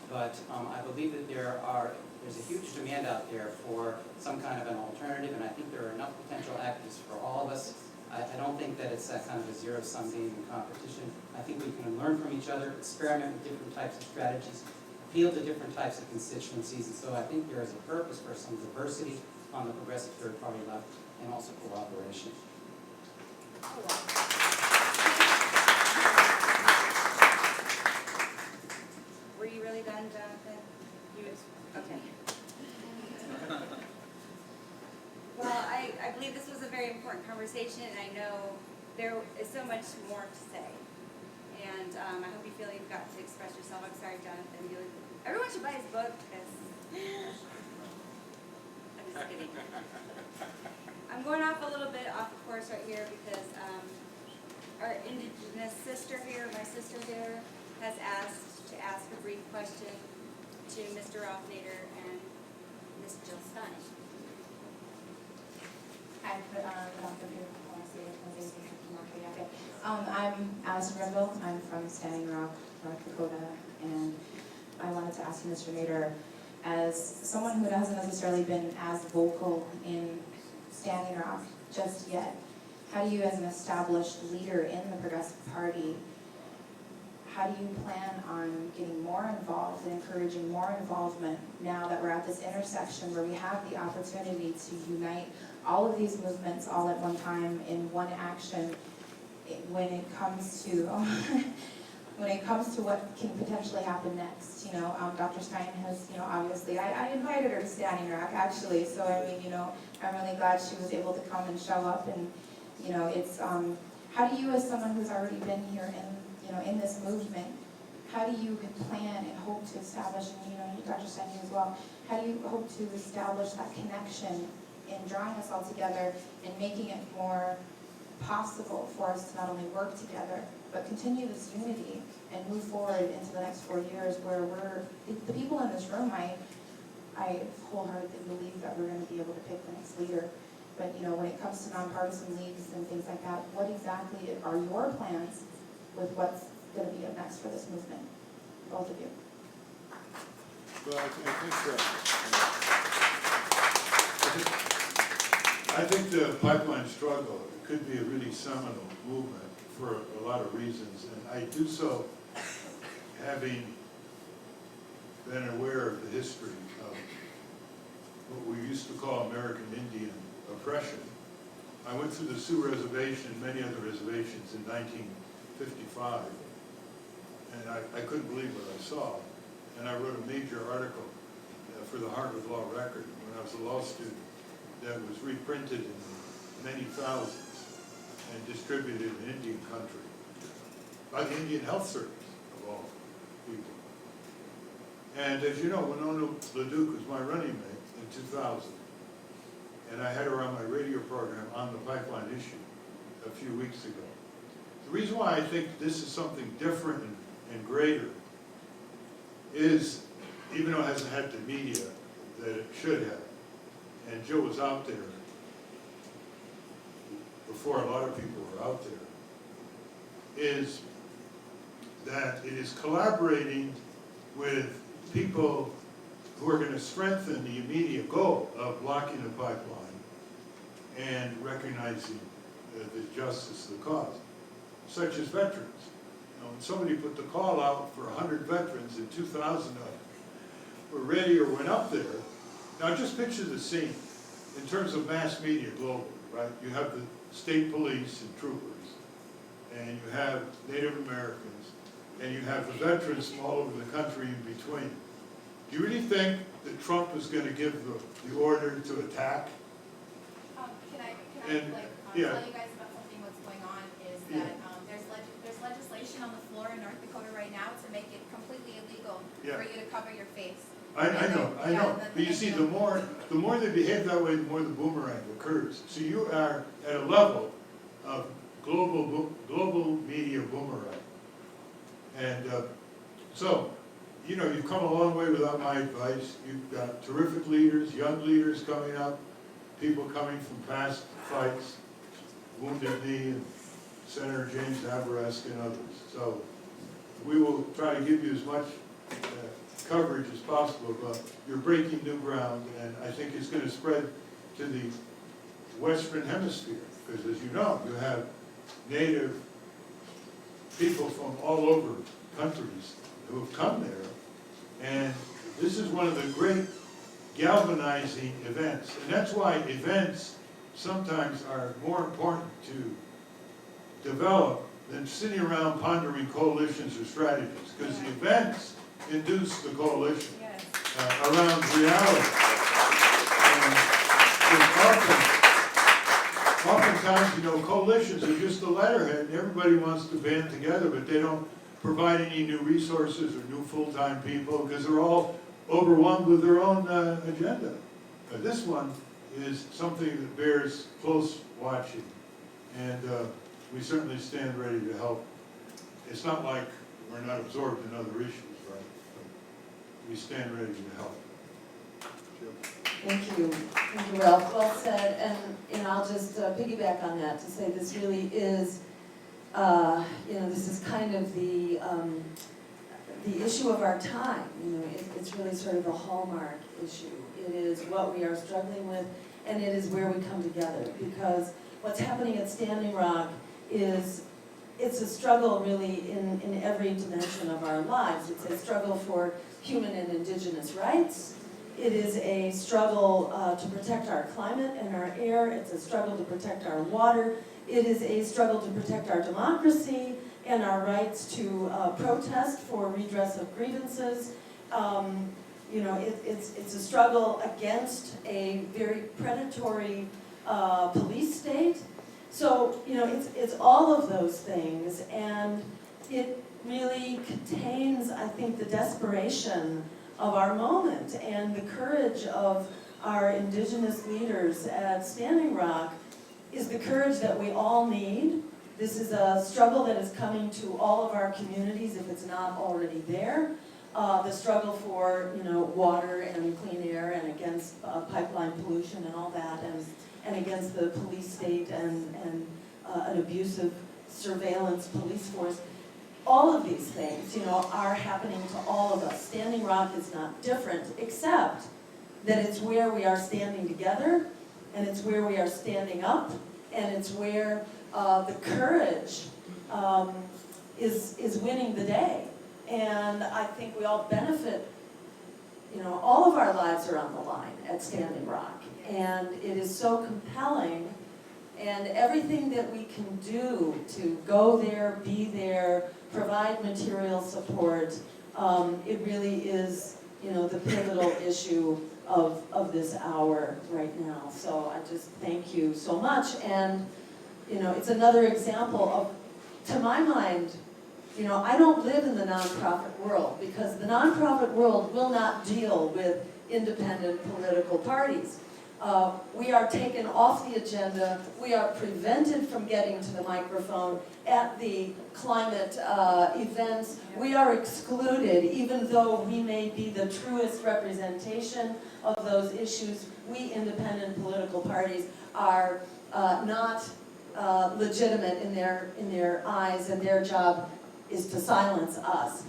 But I believe that there's a huge demand out there for some kind of an alternative, and I think there are enough potential actors for all of us. I don't think that it's that kind of a zero-sum game in competition. I think we can learn from each other, experiment with different types of strategies, appeal to different types of constituencies, and so I think there is a purpose for some diversity on the progressive third-party left, and also cooperation. Were you really done, Jonathan? Okay. Well, I believe this was a very important conversation, and I know there is so much more to say. And I hope you feel you've got to express yourself. I'm sorry, Jonathan. Everyone should buy his book because I'm just kidding. I'm going off a little bit off course right here because our indigenous sister here, my sister here, has asked to ask a brief question to Mr. Ralph Nader and Ms. Jill Stein. Hi, I'm Allison Renville. I'm from Standing Rock, North Dakota, and I wanted to ask you, Mr. Nader, as someone who hasn't necessarily been as vocal in Standing Rock just yet, how do you, as an established leader in the Progressive Party, how do you plan on getting more involved and encouraging more involvement now that we're at this intersection where we have the opportunity to unite all of these movements all at one time in one action when it comes to when it comes to what can potentially happen next, Dr. Stein has, obviously, I invited her to Standing Rock, actually, so I mean, I'm really glad she was able to come and show up, and, it's, how do you, as someone who's already been here in this movement, how do you plan and hope to establish, and Dr. Stein, you as well, how do you hope to establish that connection in drawing us all together and making it more possible for us to not only work together, but continue this unity and move forward into the next 4 years where the people in this room, I wholeheartedly believe that we're going to be able to pick the next leader. But, when it comes to nonpartisan leagues and things like that, what exactly are your plans with what's going to be up next for this movement? Both of you. Well, I think the pipeline struggle could be a really seminal movement for a lot of reasons, and I do so having been aware of the history of what we used to call American Indian oppression. I went through the Sioux Reservation and many other reservations in 1955, and I couldn't believe what I saw. And I wrote a major article for the Harvard Law Record when I was a law student that was reprinted in many thousands and distributed in Indian country by the Indian Health Service, of all people. And as you know, Winona LaDuke was my running mate in 2000. And I had her on my radio program on the pipeline issue a few weeks ago. The reason why I think this is something different and greater is, even though it hasn't had the media that it should have, and Joe was out there before a lot of people were out there, is that it is collaborating with people who are going to strengthen the immediate goal of blocking the pipeline and recognizing the justice of the cause, such as veterans. When somebody put the call out for 100 veterans and 2,000 of them were ready or went up there, now just picture the scene in terms of mass media globally, right? You have the state police and troopers, and you have Native Americans, and you have the veterans from all over the country in between. Do you really think that Trump is going to give the order to attack? Can I tell you guys about something what's going on is that there's legislation on the floor in North Dakota right now to make it completely illegal for you to cover your face. I know. But you see, the more they behave that way, the more the boomerang occurs. So you are at a level of global media boomerang. And so, you've come a long way without my advice. You've got terrific leaders, young leaders coming up, people coming from past fights, Wounded Knee and Senator James Aberesk and others. So we will try to give you as much coverage as possible, but you're breaking new ground, and I think it's going to spread to the Western Hemisphere, because as you know, you have Native people from all over countries who have come there, and this is one of the great galvanizing events, and that's why events sometimes are more important to develop than sitting around pondering coalitions or strategies, because the events induce the coalition around reality. Oftentimes, coalitions are just a letterhead, and everybody wants to band together, but they don't provide any new resources or new full-time people, because they're all overwhelmed with their own agenda. This one is something that bears close watching, and we certainly stand ready to help. It's not like we're not absorbed in other issues, right? But we stand ready to help. Thank you, Ralph. Well said, and I'll just piggyback on that to say this really is, this is kind of the issue of our time. It's really sort of a hallmark issue. It is what we are struggling with, and it is where we come together. Because what's happening at Standing Rock is, it's a struggle really in every dimension of our lives. It's a struggle for human and indigenous rights. It is a struggle to protect our climate and our air. It's a struggle to protect our water. It is a struggle to protect our democracy. and our rights to protest for redress of grievances. You know, it's a struggle against a very predatory police state. So, you know, it's all of those things, and it really contains, I think, the desperation of our moment and the courage of our indigenous leaders at Standing Rock is the courage that we all need. This is a struggle that is coming to all of our communities if it's not already there. The struggle for, you know, water and clean air and against pipeline pollution and all that, and against the police state and an abusive surveillance police force. All of these things, you know, are happening to all of us. Standing Rock is not different, except that it's where we are standing together, and it's where we are standing up, and it's where the courage is winning the day. And I think we all benefit, you know, all of our lives are on the line at Standing Rock. And it is so compelling, and everything that we can do to go there, be there, provide material support, it really is, you know, the pivotal issue of this hour right now. So I just thank you so much. And, you know, it's another example of, to my mind, you know, I don't live in the nonprofit world because the nonprofit world will not deal with independent political parties. We are taken off the agenda. We are prevented from getting to the microphone at the climate events. We are excluded, even though we may be the truest representation of those issues. We independent political parties are not legitimate in their eyes, and their job is to silence us.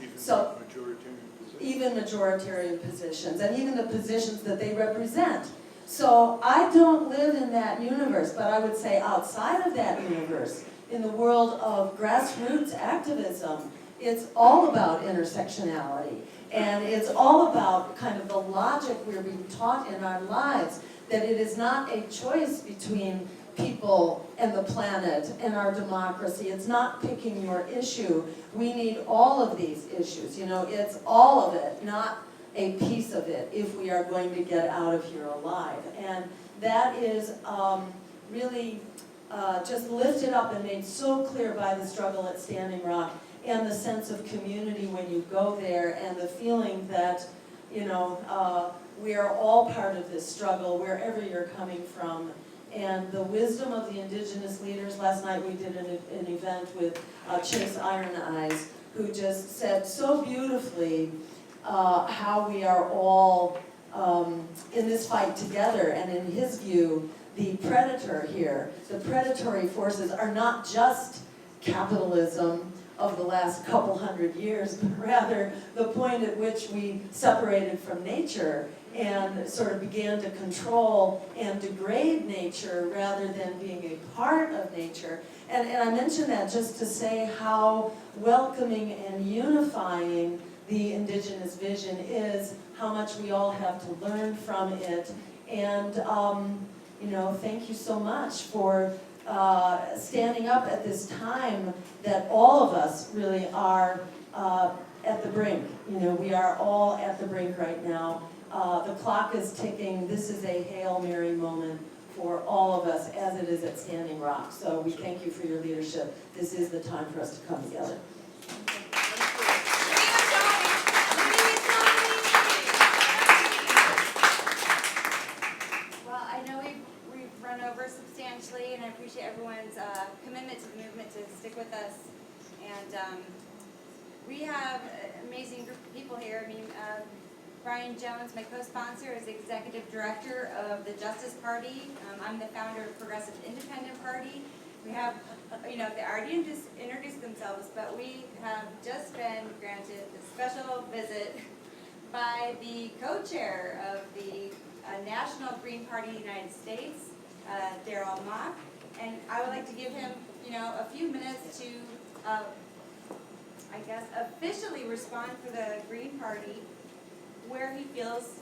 Even majoritarian positions, and even the positions that they represent. So I don't live in that universe, but I would say outside of that universe, in the world of grassroots activism, it's all about intersectionality. And it's all about kind of the logic we're being taught in our lives, that it is not a choice between people and the planet and our democracy. It's not picking your issue. We need all of these issues. You know, it's all of it, not a piece of it, if we are going to get out of here alive. And that is really just lifted up and made so clear by the struggle at Standing Rock, and the sense of community when you go there, and the feeling that, you know, we are all part of this struggle, wherever you're coming from. And the wisdom of the indigenous leaders. Last night we did an event with Chase Iron Eyes, who just said so beautifully how we are all in this fight together. And in his view, the predator here, the predatory forces are not just capitalism of the last couple hundred years, but rather the point at which we separated from nature and sort of began to control and degrade nature rather than being a part of nature. And I mention that just to say how welcoming and unifying the indigenous vision is, how much we all have to learn from it. And, you know, thank you so much for standing up at this time that all of us really are at the brink. You know, we are all at the brink right now. The clock is ticking. This is a Hail Mary moment for all of us, as it is at Standing Rock. So we thank you for your leadership. This is the time for us to come together. Well, I know we've run over substantially, and I appreciate everyone's commitment to the movement to stick with us. And we have an amazing group of people here. I mean, Brian Jones, my co-sponsor, is executive director of the Justice Party. I'm the founder of Progressive Independent Party. We have, you know, they already introduced themselves, but we have just been granted a special visit by the co-chair of the National Green Party of the United States, Darryl Mock. And I would like to give him, you know, a few minutes to, I guess, officially respond for the Green Party, where he feels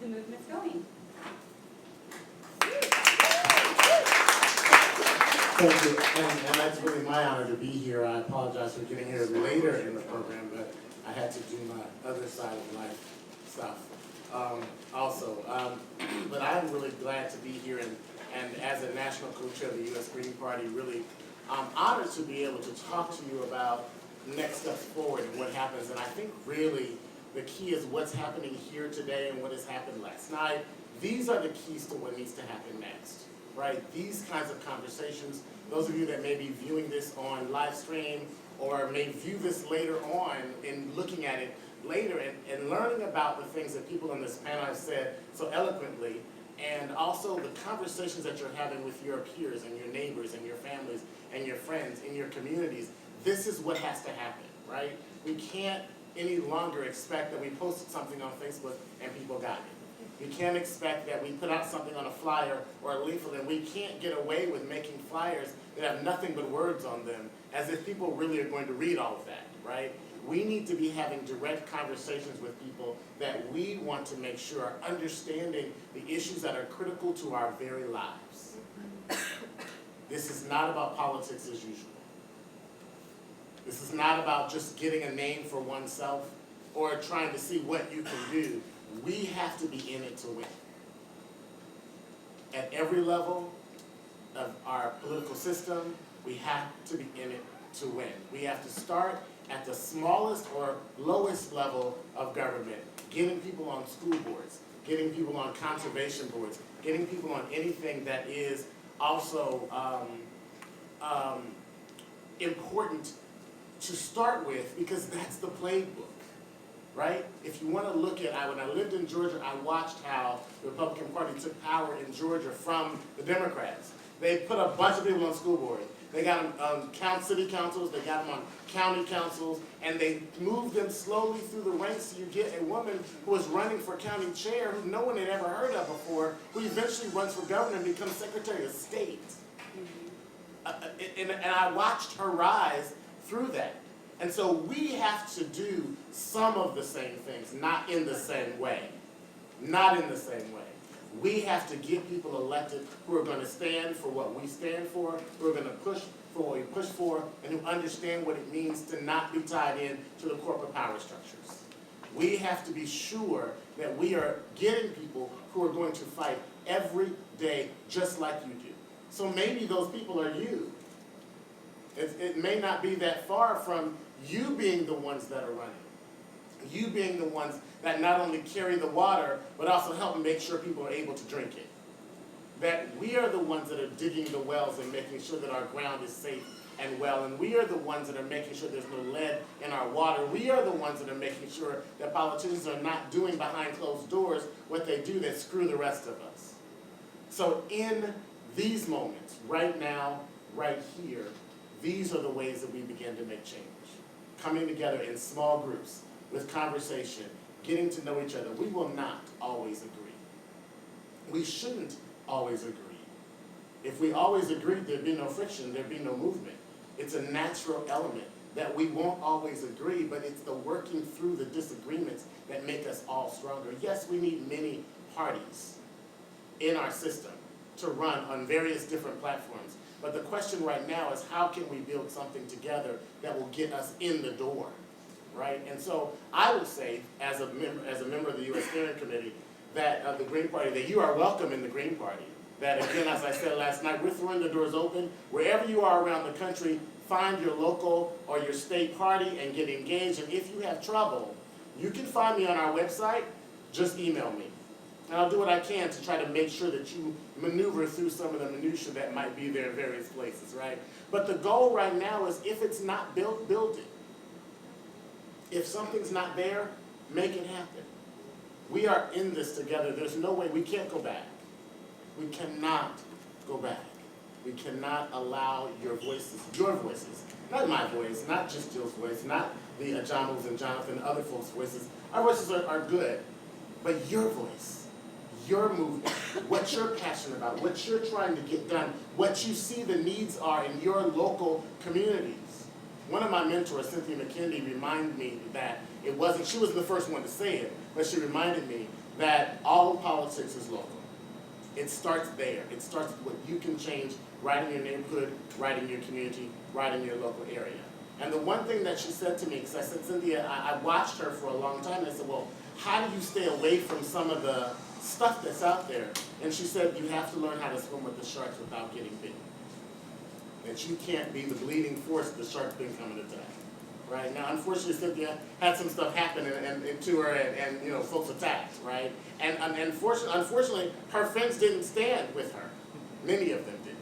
the movement's going. Thank you, and that's really my honor to be here. I apologize for getting here later in the program, but I had to do my other side of life stuff but I'm really glad to be here, and as a national co-chair of the U.S. Green Party, really honored to be able to talk to you about next steps forward and what happens. And I think really the key is what's happening here today and what has happened last night. These are the keys to what needs to happen next, right? These kinds of conversations, those of you that may be viewing this on live stream or may view this later on and looking at it later and learning about the things that people on this panel have said so eloquently, and also the conversations that you're having with your peers and your neighbors and your families and your friends in your communities. This is what has to happen, right? We can't any longer expect that we posted something on Facebook and people got it. We can't expect that we put out something on a flyer or a leaflet, and we can't get away with making flyers that have nothing but words on them as if people really are going to read all of that, right? We need to be having direct conversations with people that we want to make sure are understanding the issues that are critical to our very lives. This is not about politics as usual. This is not about just getting a name for oneself or trying to see what you can do. We have to be in it to win. At every level of our political system, we have to be in it to win. We have to start at the smallest or lowest level of government, getting people on school boards, getting people on conservation boards, getting people on anything that is also important to start with, because that's the playbook, right? If you want to look at, when I lived in Georgia, I watched how the Republican Party took power in Georgia from the Democrats. They put a bunch of people on school boards. They got them on city councils, they got them on county councils, and they moved them slowly through the ranks. So you get a woman who was running for county chair, who no one had ever heard of before, who eventually runs for governor and becomes Secretary of State. And I watched her rise through that. And so we have to do some of the same things, not in the same way. Not in the same way. We have to get people elected who are going to stand for what we stand for, who are going to push for what we push for, and who understand what it means to not be tied in to the corporate power structures. We have to be sure that we are getting people who are going to fight every day just like you do. So maybe those people are you. It may not be that far from you being the ones that are running. You being the ones that not only carry the water, but also help make sure people are able to drink it. That we are the ones that are digging the wells and making sure that our ground is safe and well, and we are the ones that are making sure there's no lead in our water. We are the ones that are making sure that politicians are not doing behind closed doors what they do that screw the rest of us. So in these moments, right now, right here, these are the ways that we begin to make change. Coming together in small groups, with conversation, getting to know each other. We will not always agree. We shouldn't always agree. If we always agreed, there'd be no friction, there'd be no movement. It's a natural element that we won't always agree, but it's the working through the disagreements that make us all stronger. Yes, we need many parties in our system to run on various different platforms. But the question right now is, how can we build something together that will get us in the door? Right? And so I would say, as a member of the U.S. Steering Committee, that of the Green Party, that you are welcome in the Green Party. That again, as I said last night, we're throwing the doors open. Wherever you are around the country, find your local or your state party and get engaged. And if you have trouble, you can find me on our website. Just email me. And I'll do what I can to try to make sure that you maneuver through some of the minutiae that might be there in various places, right? But the goal right now is, if it's not built, build it. If something's not there, make it happen. We are in this together. There's no way. We can't go back. We cannot go back. We cannot allow your voices, not my voice, not just Jill's voice, not the Ajamus and Jonathan and other folks' voices. Our voices are good, but your voice, your movement, what you're passionate about, what you're trying to get done, what you see the needs are in your local communities. One of my mentors, Cynthia McKinney, reminded me that it wasn't, she was the first one to say it, but she reminded me that all politics is local. It starts there. It starts with what you can change right in your neighborhood, right in your community, right in your local area. And the one thing that she said to me, because I said, Cynthia, I watched her for a long time, and I said, well, how do you stay away from some of the stuff that's out there? And she said, you have to learn how to swim with the sharks without getting bitten. That you can't be the bleeding force the shark's been coming to attack. Right? Now, unfortunately, Cynthia had some stuff happen and to her, and you know, folks attacked, right? And unfortunately, her friends didn't stand with her. Many of them didn't,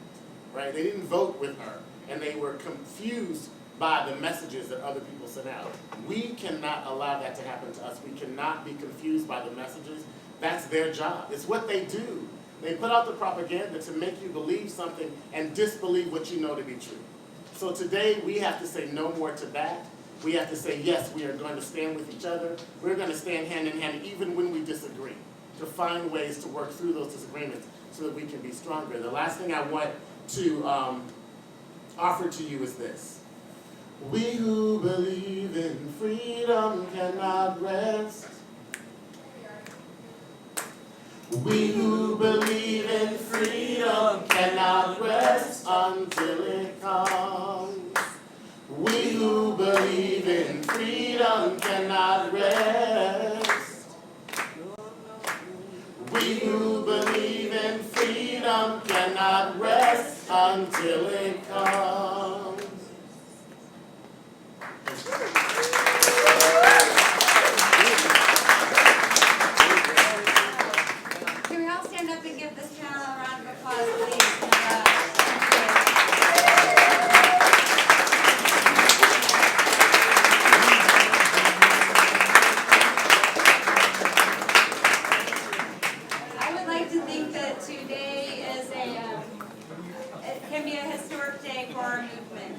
right? They didn't vote with her, and they were confused by the messages that other people sent out. We cannot allow that to happen to us. We cannot be confused by the messages. That's their job. It's what they do. They put out the propaganda to make you believe something and disbelieve what you know to be true. So today, we have to say no more to that. We have to say, yes, we are going to stand with each other. We're going to stand hand in hand even when we disagree, to find ways to work through those disagreements so that we can be stronger. The last thing I want to offer to you is this. We who believe in freedom cannot rest. We who believe in freedom cannot rest until it comes. We who believe in freedom cannot rest. We who believe in freedom cannot rest until it comes. Can we all stand up and give this panel a round of applause, please? I would like to think that today is it can be a historic day for our movement.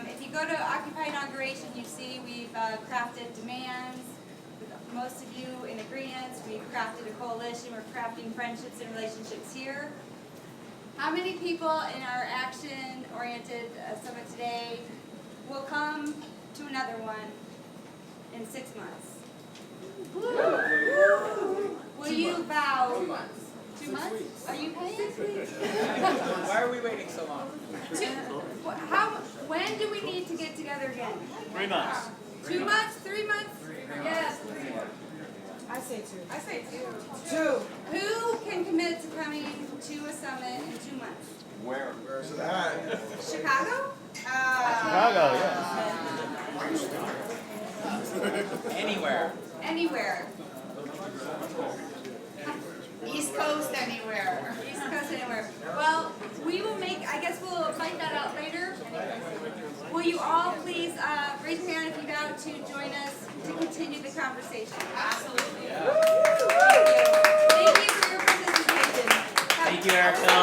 If you go to Occupy Inauguration, you see we've crafted demands. Most of you in agreement, we've crafted a coalition, we're crafting friendships and relationships here. How many people in our action-oriented summit today will come to another one in 6 months? Will you vow? 2 months. 2 months? Are you paying? 6 weeks. Why are we waiting so long? When do we need to get together again? 3 months. 2 months? 3 months? Yes. I say 2. I say 2. 2. Who can commit to coming to a summit in 2 months? Where's that? Chicago? Chicago, yeah. Anywhere. Anywhere. East Coast anywhere. East Coast anywhere. Well, we will I guess we'll find that out later. Will you all please raise your hand if you vow to join us to continue the conversation? Absolutely. Thank you for your participation. Thank you, Erica.